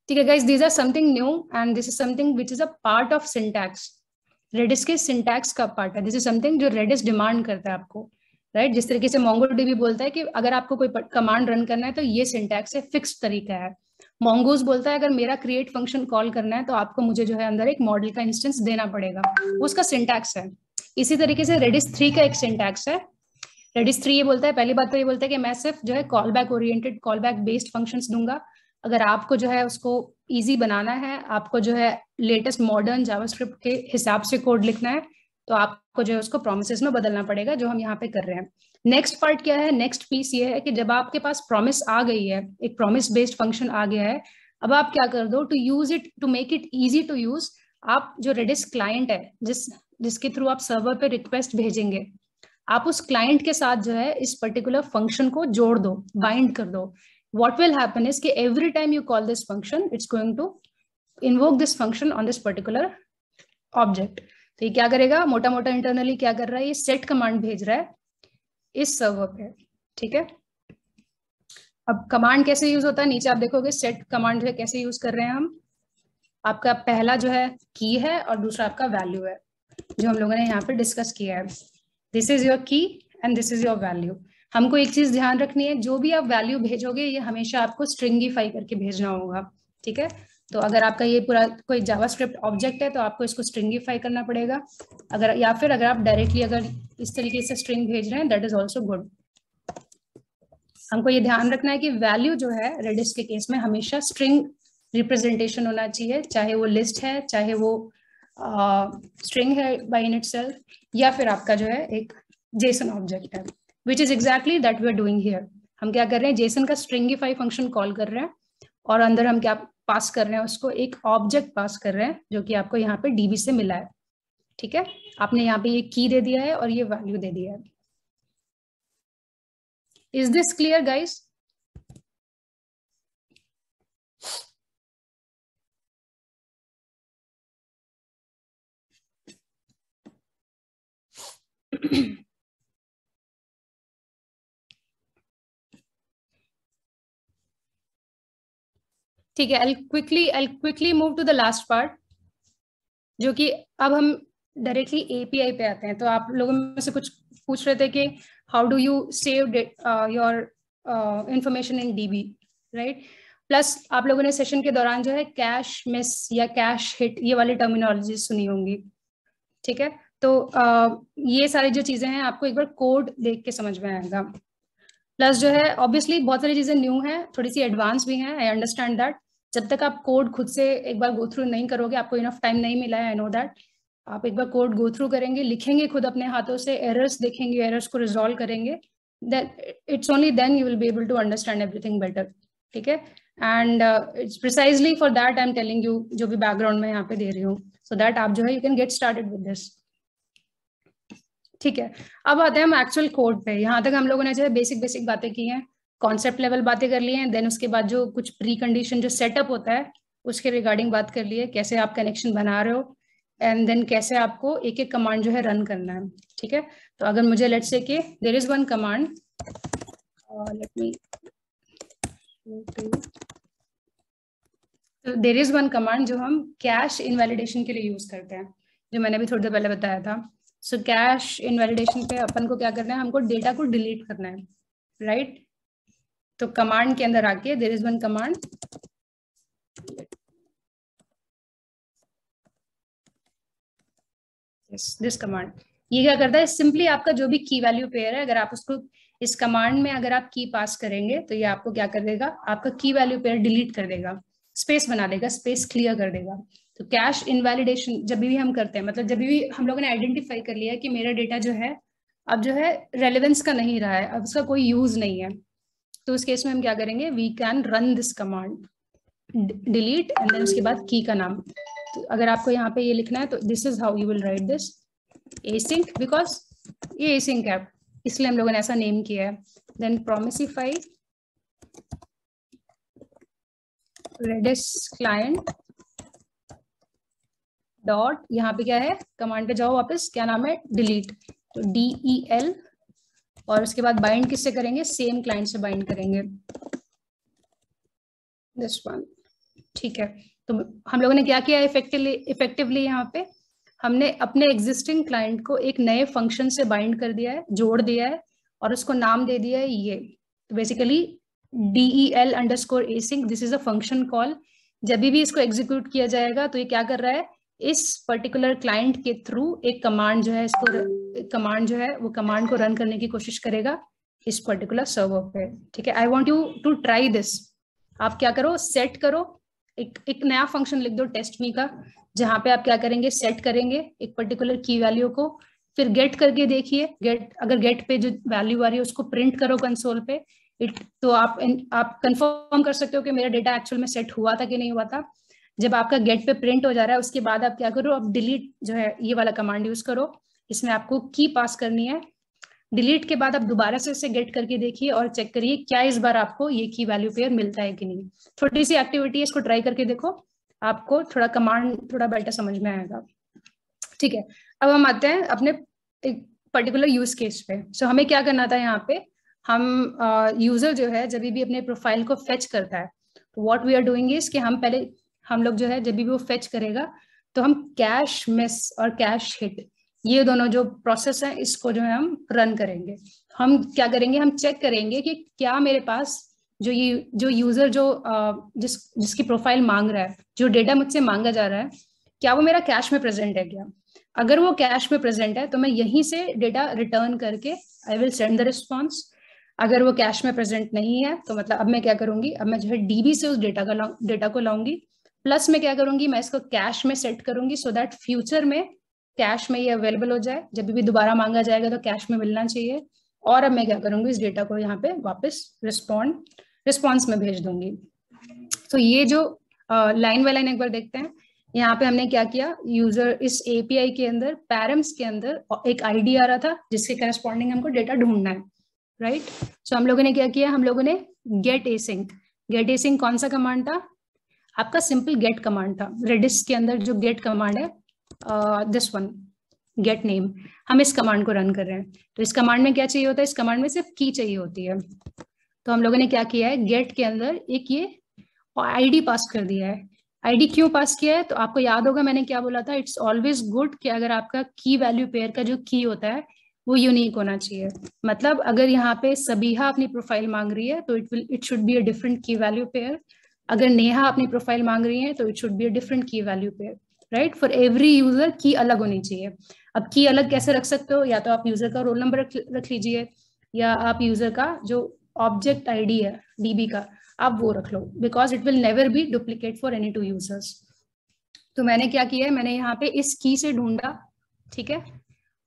ठीक है guys, these are something new and this is something which is a part of syntax। Redis के सिंटैक्स का पार्ट है। दिस इज समथिंग जो रेडिस डिमांड करता है आपको, राइट? जिस तरीके से मोंगोडीबी बोलता है कि अगर आपको कोई कमांड रन करना है तो ये सिंटैक्स है, फिक्स तरीका है। मोंगोज बोलता है अगर मेरा क्रिएट फंक्शन कॉल करना है तो आपको मुझे जो है अंदर एक मॉडल का इंस्टेंस देना पड़ेगा, उसका सिंटैक्स है। इसी तरीके से रेडिस 3 का एक सिंटैक्स है। रेडिस 3 ये बोलता है, पहली बात तो ये बोलता है कि मैं सिर्फ जो है call back oriented, call back based functions दूंगा। अगर आपको जो है उसको इजी बनाना है, आपको जो है लेटेस्ट मॉडर्न जावास्क्रिप्ट के हिसाब से कोड लिखना है, तो आपको जो है उसको प्रोमिसेस में बदलना पड़ेगा, जो हम यहाँ पे कर रहे हैं। नेक्स्ट पार्ट क्या है, नेक्स्ट पीस ये है कि जब आपके पास प्रॉमिस आ गई है, एक प्रॉमिस बेस्ड फंक्शन आ गया है, अब आप क्या कर दो, to use it, to make it easy to use, आप जो रेडिस क्लाइंट है जिसके थ्रू आप सर्वर पे रिक्वेस्ट भेजेंगे, आप उस क्लाइंट के साथ जो है इस पर्टिकुलर फंक्शन को जोड़ दो, बाइंड कर दो। What will happen is कि every time you call this function, it's going to invoke this function on this particular object. तो ये क्या करेगा, मोटा मोटा इंटरनली क्या कर रहा है, ये सेट कमांड भेज रहा है इस सर्वर पे, ठीक है। अब कमांड कैसे यूज होता है, नीचे आप देखोगे सेट कमांड जो है कैसे यूज कर रहे हैं हम। आपका पहला जो है की है और दूसरा आपका वैल्यू है, जो हम लोगों ने यहाँ पे डिस्कस किया है। दिस इज योर की and this is your value. हमको एक चीज ध्यान रखनी है, जो भी आप वैल्यू भेजोगे ये हमेशा आपको स्ट्रिंगिफाई करके भेजना होगा, ठीक है। तो अगर आपका ये पूरा कोई जावास्क्रिप्ट ऑब्जेक्ट है तो आपको इसको स्ट्रिंगिफाई करना पड़ेगा, अगर या फिर अगर आप डायरेक्टली अगर इस तरीके से स्ट्रिंग भेज रहे हैं, दैट इज ऑल्सो गुड। हमको ये ध्यान रखना है कि वैल्यू जो है रेडिस के केस में हमेशा स्ट्रिंग रिप्रेजेंटेशन होना चाहिए, चाहे वो लिस्ट है, चाहे वो स्ट्रिंग है बाय इन इटसेल्फ, या फिर आपका जो है एक जेसन ऑब्जेक्ट है, which is exactly that we are doing here। हम क्या कर रहे हैं, जेसन का स्ट्रिंगिफाई फंक्शन कॉल कर रहे हैं और अंदर हम क्या पास कर रहे हैं, उसको एक ऑब्जेक्ट पास कर रहे हैं जो कि आपको यहाँ पे डीबी से मिला है, ठीक है। आपने यहाँ पे ये की दे दिया है और ये वैल्यू दे दिया है। Is this clear guys? ठीक है, I'll quickly move to the last part, जो कि अब हम डायरेक्टली एपीआई पे आते हैं। तो आप लोगों में से कुछ पूछ रहे थे कि how do you save your information in dB, right? Plus आप लोगों ने सेशन के दौरान जो है कैश मिस या कैश हिट ये वाली टर्मिनोलॉजी सुनी होंगी, ठीक है। तो ये सारी जो चीजें हैं आपको एक बार कोड देख के समझ में आएगा। प्लस जो है ऑब्वियसली बहुत सारी चीजें न्यू हैं, थोड़ी सी एडवांस भी हैं, आई अंडरस्टैंड दैट। जब तक आप कोड खुद से एक बार गो थ्रू नहीं करोगे, आपको इनफ टाइम नहीं मिला है, आई नो दैट। आप एक बार कोड गो थ्रू करेंगे, लिखेंगे खुद अपने हाथों से, एरर्स देखेंगे, एरर्स को रिजॉल्व करेंगे, it's only then you will be able to understand everything better, ठीक है। And it's precisely for that I am telling you, जो भी बैकग्राउंड में यहाँ पे दे रही हूँ, सो दैट आप जो है you can get started with this, ठीक है। अब आते हैं हम एक्चुअल कोड पे। यहाँ तक हम लोगों ने जो है बेसिक बातें की हैं, कॉन्सेप्ट लेवल बातें कर ली हैं, देन उसके बाद जो कुछ प्री कंडीशन जो सेटअप होता है उसके रिगार्डिंग बात कर ली है, कैसे आप कनेक्शन बना रहे हो, एंड देन कैसे आपको एक एक कमांड जो है रन करना है, ठीक है। तो अगर मुझे लेट्स से कि there is one command, let me, there is one command जो हम कैश इनवैलिडेशन के लिए यूज करते हैं, जो मैंने भी थोड़ी देर पहले बताया था। सो कैश इनवैलिडेशन पे अपन को क्या करना है, हमको डेटा को डिलीट करना है, राइट? तो कमांड के अंदर आके there is one command, this command, ये क्या करता है, सिंपली आपका जो भी की वैल्यू पेयर है, अगर आप उसको इस कमांड में अगर आप की पास करेंगे तो ये आपको क्या कर देगा, आपका की वैल्यू पेयर डिलीट कर देगा, स्पेस बना देगा, स्पेस क्लियर कर देगा। तो कैश इनवैलिडेशन जब भी हम करते हैं, मतलब जब भी हम लोगों ने आइडेंटिफाई कर लिया कि मेरा डेटा जो है अब जो है रेलेवेंस का नहीं रहा है, अब उसका कोई यूज नहीं है, तो उस केस में हम क्या करेंगे, we can run this command delete and then उसके बाद की का नाम। तो अगर आपको यहाँ पे ये लिखना है तो this is how you will write this, async, because ये एसिंक है इसलिए हम लोगों ने ऐसा नेम किया है। देन प्रोमिसिफाई रेडिस क्लाइंट डॉट, यहाँ पे क्या है, कमांड पे जाओ वापस, क्या नाम है, डिलीट, तो DEL, और उसके बाद बाइंड किससे करेंगे, सेम क्लाइंट से बाइंड करेंगे, दिस वन, ठीक है। तो हम लोगों ने क्या किया इफेक्टिवली यहाँ पे, हमने अपने एग्जिस्टिंग क्लाइंट को एक नए फंक्शन से बाइंड कर दिया है, जोड़ दिया है, और उसको नाम दे दिया है ये। तो basically del_async, this is a function call. जब भी इसको एग्जीक्यूट किया जाएगा तो ये क्या कर रहा है, इस पर्टिकुलर क्लाइंट के थ्रू एक कमांड जो है, इसको कमांड जो है वो कमांड को रन करने की कोशिश करेगा इस पर्टिकुलर सर्वर पे। ठीक है, I want you to try this. आप क्या करो, सेट करो, एक नया फंक्शन लिख दो टेस्ट मी का, जहां पे आप क्या करेंगे, सेट करेंगे एक पर्टिकुलर की वैल्यू को, फिर गेट करके देखिए, अगर गेट पे जो वैल्यू आ रही है उसको प्रिंट करो कंसोल पे। तो आप कंफर्म कर सकते हो कि मेरा डेटा एक्चुअल में सेट हुआ था कि नहीं हुआ था। जब आपका गेट पे प्रिंट हो जा रहा है, उसके बाद आप क्या करो, अब डिलीट जो है ये वाला कमांड यूज करो। इसमें आपको की पास करनी है। डिलीट के बाद आप दोबारा से इसे गेट करके देखिए और चेक करिए क्या इस बार आपको ये की वैल्यू पेयर मिलता है कि नहीं। छोटी सी एक्टिविटी है, इसको ट्राई करके देखो, आपको थोड़ा कमांड थोड़ा बेटर समझ में आएगा। ठीक है, अब हम आते हैं अपने एक पर्टिकुलर यूज केस पे। सो हमें क्या करना था यहाँ पे, हम यूजर जो है जब भी अपने प्रोफाइल को फेच करता है, तो what we are doing is कि हम लोग जो है जब भी वो फेच करेगा तो हम कैश मिस और कैश हिट, ये दोनों जो प्रोसेस है इसको जो है हम रन करेंगे। हम क्या करेंगे, हम चेक करेंगे कि क्या मेरे पास जो यूजर जिसकी प्रोफाइल मांग रहा है, जो डेटा मुझसे मांगा जा रहा है, क्या वो मेरा कैश में प्रेजेंट है क्या। अगर वो कैश में प्रेजेंट है तो मैं यहीं से डेटा रिटर्न करके I will send the response. अगर वो कैश में प्रेजेंट नहीं है तो मतलब अब मैं क्या करूंगी, अब मैं जो है डीबी से उस डेटा को लाऊंगी, प्लस मैं क्या करूंगी, मैं इसको कैश में सेट करूंगी सो दैट फ्यूचर में कैश में ये अवेलेबल हो जाए, जब भी दोबारा मांगा जाएगा तो कैश में मिलना चाहिए। और अब मैं क्या करूंगी, इस डेटा को यहाँ पे वापस रिस्पॉन्स में भेज दूंगी। तो ये जो लाइन बाय लाइन एक बार देखते हैं। यहाँ पे हमने क्या किया, यूजर इस एपीआई के अंदर पैरम्स के अंदर एक आईडी आ रहा था जिसके करस्पॉन्डिंग हमको डेटा ढूंढना है, राइट। सो हम लोगों ने क्या किया, हम लोगों ने गेट एसिंक कौन सा कमांड था, आपका सिंपल गेट कमांड था। रेडिस के अंदर जो गेट कमांड है, दिस वन गेट नेम, हम इस कमांड को रन कर रहे हैं। तो इस कमांड में क्या चाहिए होता है, इस कमांड में सिर्फ की चाहिए होती है। तो हम लोगों ने क्या किया है, गेट के अंदर एक ये आईडी पास कर दिया है। आईडी क्यों पास किया है, तो आपको याद होगा मैंने क्या बोला था, इट्स ऑलवेज गुड कि अगर आपका की वैल्यू पेयर का जो की होता है वो यूनिक होना चाहिए। मतलब अगर यहाँ पे सबीहा अपनी प्रोफाइल मांग रही है तो it should be a different key value pair. अगर नेहा अपनी प्रोफाइल मांग रही है तो it should be a different key value pair, right. For every user key अलग होनी चाहिए। अब की अलग कैसे रख सकते हो, या तो आप यूजर का रोल नंबर रख लीजिए, या आप यूजर का जो ऑब्जेक्ट आईडी है डीबी का आप वो रख लो, because it will never be duplicate for any two users. तो मैंने क्या किया है, मैंने यहाँ पे इस की से ढूंढा, ठीक है,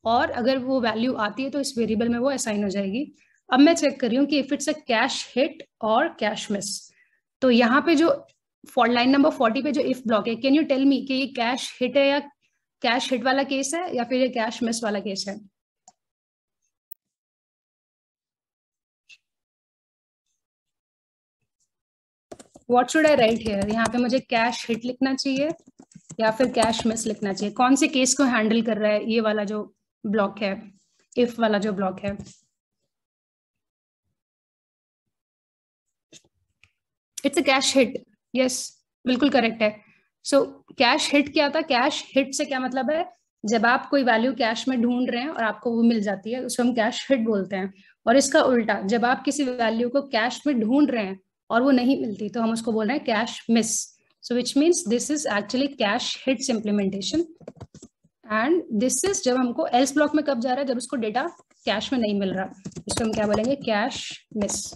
और अगर वो वैल्यू आती है तो इस वेरिएबल में वो असाइन हो जाएगी। अब मैं चेक कर रही हूँ कि if it's a cache hit और कैश मिस। तो यहाँ पे जो फॉर लाइन नंबर 40 पे जो इफ ब्लॉक है, कैन यू टेल मी कि ये कैश हिट है या कैश हिट वाला केस है या फिर ये कैश मिस वाला केस है। What should I right here, यहाँ पे मुझे कैश हिट लिखना चाहिए या फिर कैश मिस लिखना चाहिए, कौन से केस को हैंडल कर रहा है ये वाला जो ब्लॉक है, इफ वाला जो ब्लॉक है। It's a cache hit, yes बिल्कुल करेक्ट है। सो कैश हिट क्या था, कैश हिट से क्या मतलब है, जब आप कोई वैल्यू कैश में ढूंढ रहे हैं और आपको वो मिल जाती है उसको हम कैश हिट बोलते हैं। और इसका उल्टा, जब आप किसी वैल्यू को कैश में ढूंढ रहे हैं और वो नहीं मिलती तो हम उसको बोल रहे हैं cache miss. So which means this is actually cash hits implementation. And this is जब हमको एल्स ब्लॉक में कब जा रहा है, जब उसको डेटा कैश में नहीं मिल रहा, इसको हम क्या बोलेंगे, कैश मिस।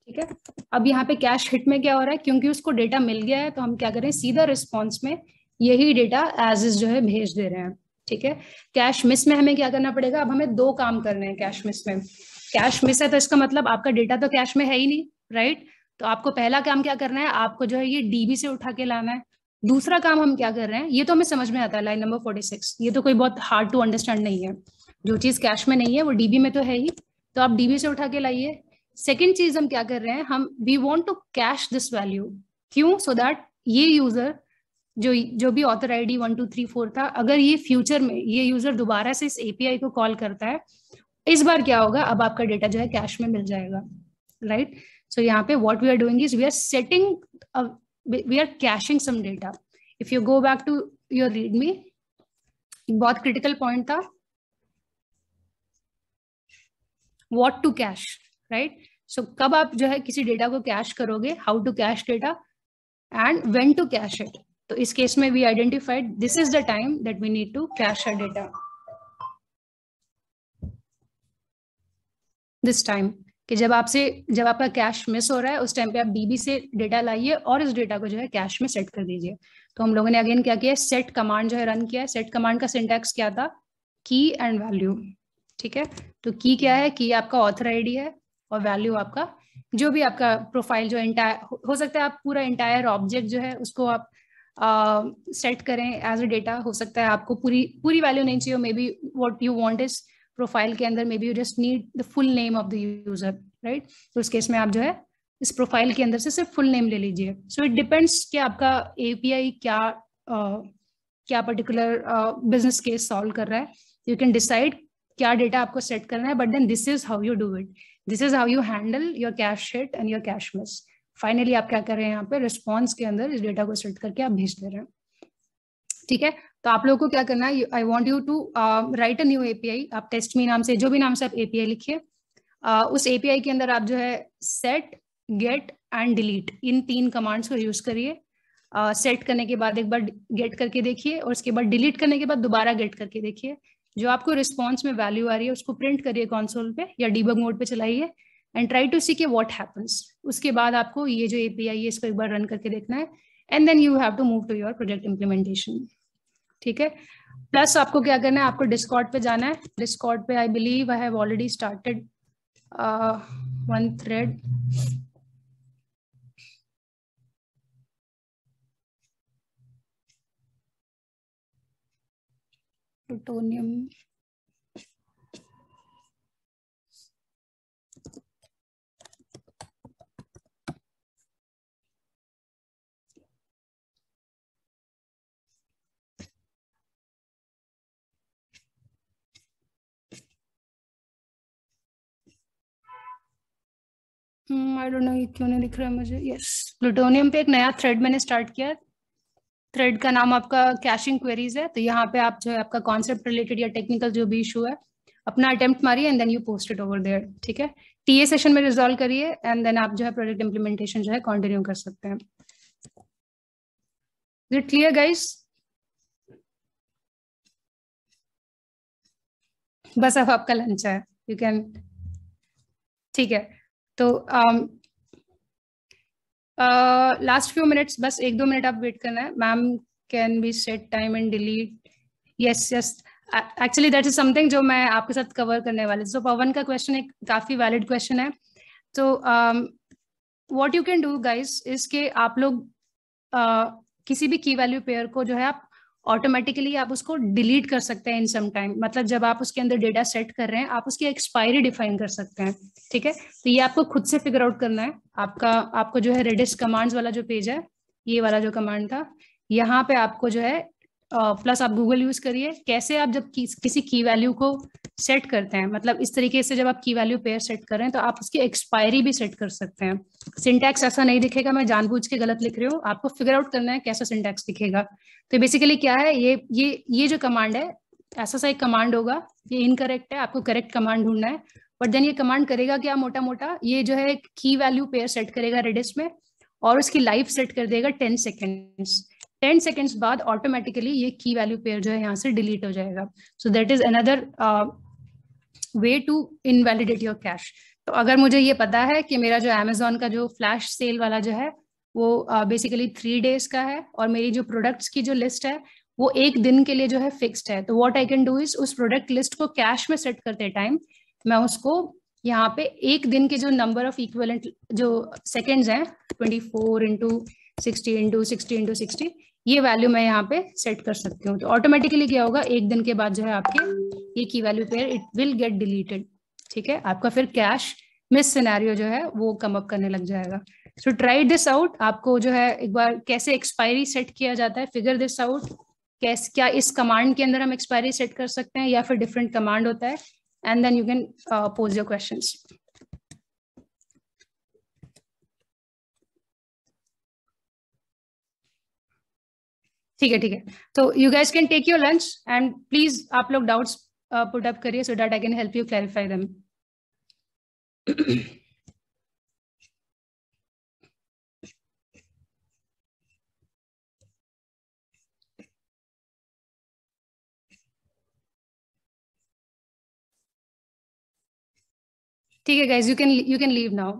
ठीक है, अब यहाँ पे कैश हिट में क्या हो रहा है, क्योंकि उसको डेटा मिल गया है तो हम क्या करें, सीधा रिस्पॉन्स में यही डेटा एज इज जो है भेज दे रहे हैं। ठीक है, कैश मिस में हमें क्या करना पड़ेगा, अब हमें दो काम करने हैं कैश मिस में। कैश मिस है तो इसका मतलब आपका डेटा तो कैश में है ही नहीं, राइट। तो आपको पहला काम क्या करना है, आपको जो है ये डीबी से उठा के लाना है। दूसरा काम हम क्या कर रहे हैं, ये तो हमें समझ में आता है, लाइन नंबर 46, ये तो कोई बहुत हार्ड टू अंडरस्टैंड नहीं है। जो चीज कैश में नहीं है वो डीबी में तो है ही, तो आप डीबी से उठा के लाइए। सेकेंड चीज हम क्या कर रहे हैं, हम we want to cache this value, क्यों, सो दैट ये यूजर जो भी ऑथर आईडी 1 2 3 4 था, अगर ये फ्यूचर में ये यूजर दोबारा से इस एपीआई को कॉल करता है, इस बार क्या होगा, अब आपका डेटा जो है कैश में मिल जाएगा, राइट। सो यहाँ पे what we are doing is we are setting, we are caching some data. If you go back to your readme, बहुत क्रिटिकल पॉइंट था, what to cache, right? So कब आप जो है किसी डेटा को कैश करोगे, how to cache data and when to cache it. तो इस केस में we identified this is the time that we need to cache a data, this time, कि जब आपका कैश मिस हो रहा है उस टाइम पे आप डीबी से डेटा लाइए और इस डेटा को जो है कैश में सेट कर दीजिए। तो हम लोगों ने अगेन क्या किया, सेट कमांड जो है रन किया है। सेट कमांड का सिंटैक्स क्या था, की एंड वैल्यू, ठीक है। तो की क्या है, की आपका ऑथर आईडी है और वैल्यू आपका जो भी आपका प्रोफाइल जो एंटायर हो सकता है, आप पूरा एंटायर ऑब्जेक्ट जो है उसको आप सेट करें एज अ डेटा, हो सकता है आपको पूरी वैल्यू नहीं चाहिए, may be what you want is profile के अंदर may be you just need the full name of the user, right? तो उस केस में आप जो है इस प्रोफाइल के अंदर से सिर्फ फुल नेम ले लीजिए। सो इट डिपेंड्स कि आपका एपीआई क्या पर्टिकुलर बिजनेस केस सॉल्व कर रहा है। यू कैन डिसाइड क्या डेटा आपको सेट करना है, but then this is how you do it, this is how you handle your cache hit and your cache miss. Finally आप क्या कर रहे हैं, यहाँ पे रिस्पॉन्स के अंदर इस डेटा को सेट करके आप भेज दे रहे हैं, ठीक है। तो आप लोगों को क्या करना है, I want you to write a new API. आप टेस्ट मी नाम से जो भी नाम से आप एपीआई लिखिए, उस एपीआई के अंदर आप जो है सेट, गेट एंड डिलीट, इन 3 कमांड्स को यूज करिए। सेट करने के बाद एक बार गेट करके देखिए और उसके बाद डिलीट करने के बाद दोबारा गेट करके देखिए। जो आपको रिस्पॉन्स में वैल्यू आ रही है उसको प्रिंट करिए कंसोल पे या डीबग मोड पे चलाइए एंड ट्राई टू सी के व्हाट हैपेंस। उसके बाद आपको ये जो एपीआई है इसको एक बार रन करके देखना है and then you have to move to your project implementation, ठीक है। प्लस आपको क्या करना है, आपको डिस्कॉर्ड पे जाना है। डिस्कॉर्ड पे I believe I have already started one thread, plutonium, I don't know ये क्यों नहीं दिख रहा है मुझे। यस, प्लूटोनियम पे एक नया थ्रेड मैंने स्टार्ट किया। थ्रेड का नाम आपका कैशिंग क्वेरीज है। तो यहाँ पे आप जो है आपका कॉन्सेप्ट रिलेटेड या टेक्निकल जो भी इशू है अपना अटेम्प्ट मारिए and then you post it over there, ठीक है। टीए सेशन में रिजॉल्व करिए एंड देन आप जो है प्रोजेक्ट इम्प्लीमेंटेशन जो है कंटिन्यू कर सकते हैं। Is it clear guys? बस अब आपका लंच है, यू कैन, ठीक है। तो लास्ट फ्यू मिनट्स, बस 1-2 मिनट आप वेट करना है। Ma'am can be set time and delete, yes yes, actually that is something जो मैं आपके साथ कवर करने वाली। सो पवन का क्वेश्चन एक काफी वैलिड क्वेश्चन है। तो what you can do guys is के आप लोग किसी भी की वैल्यू पेयर को जो है आप ऑटोमेटिकली आप उसको डिलीट कर सकते हैं इन सम टाइम। मतलब जब आप उसके अंदर डेटा सेट कर रहे हैं आप उसकी एक्सपायरी डिफाइन कर सकते हैं, ठीक है। तो ये आपको खुद से फिगर आउट करना है। आपको जो है रेडिस कमांड्स वाला जो पेज है, ये वाला जो कमांड था, यहाँ पे आपको जो है प्लस आप गूगल यूज करिए। कैसे आप जब किसी की वैल्यू को सेट करते हैं, मतलब इस तरीके से जब आप की वैल्यू पेयर सेट कर रहे हैं तो आप उसकी एक्सपायरी भी सेट कर सकते हैं। सिंटैक्स ऐसा नहीं दिखेगा, मैं जानबूझ के गलत लिख रही हूँ, आपको फिगर आउट करना है कैसा सिंटैक्स दिखेगा। तो बेसिकली क्या है, ये जो कमांड है, ऐसा सा एक कमांड होगा, ये इनकरेक्ट है, आपको करेक्ट कमांड ढूंढना है। बट देन ये कमांड करेगा क्या, मोटा मोटा ये जो है की वैल्यू पेयर सेट करेगा रेडिस में और उसकी लाइफ सेट कर देगा 10 सेकेंड्स। 10 सेकेंड्स बाद ऑटोमेटिकली ये की वैल्यू पेयर जो है यहाँ से डिलीट हो जाएगा। So that is another way to invalidate your cache. तो अगर मुझे ये पता है कि मेरा जो अमेजोन का जो फ्लैश सेल वाला जो है वो बेसिकली 3 डेज का है और मेरी जो प्रोडक्ट्स की जो लिस्ट है वो 1 दिन के लिए जो है फिक्स्ड है, तो what I can do is उस प्रोडक्ट लिस्ट को कैश में सेट करते टाइम मैं उसको यहाँ पे 1 दिन के जो नंबर ऑफ इक्विवेलेंट जो सेकेंड्स हैं 24 इंटू 60 इंटू 60 इंटू 60, ये वैल्यू मैं यहाँ पे सेट कर सकती हूँ। तो ऑटोमेटिकली क्या होगा, 1 दिन के बाद जो है आपके ये की value pair it will get deleted, ठीक है। आपका फिर कैश मिस सिनेरियो जो है वो कम अप करने लग जाएगा। So try this out. आपको जो है एक बार कैसे एक्सपायरी सेट किया जाता है, फिगर दिस आउट। कैसे, क्या इस कमांड के अंदर हम एक्सपायरी सेट कर सकते हैं या फिर डिफरेंट कमांड होता है, and then you can pose your questions. ठीक है, ठीक है. तो you guys can take your lunch and please आप लोग doubts put up करिए so that I can help you clarify them. ठीक है guys, you can leave now.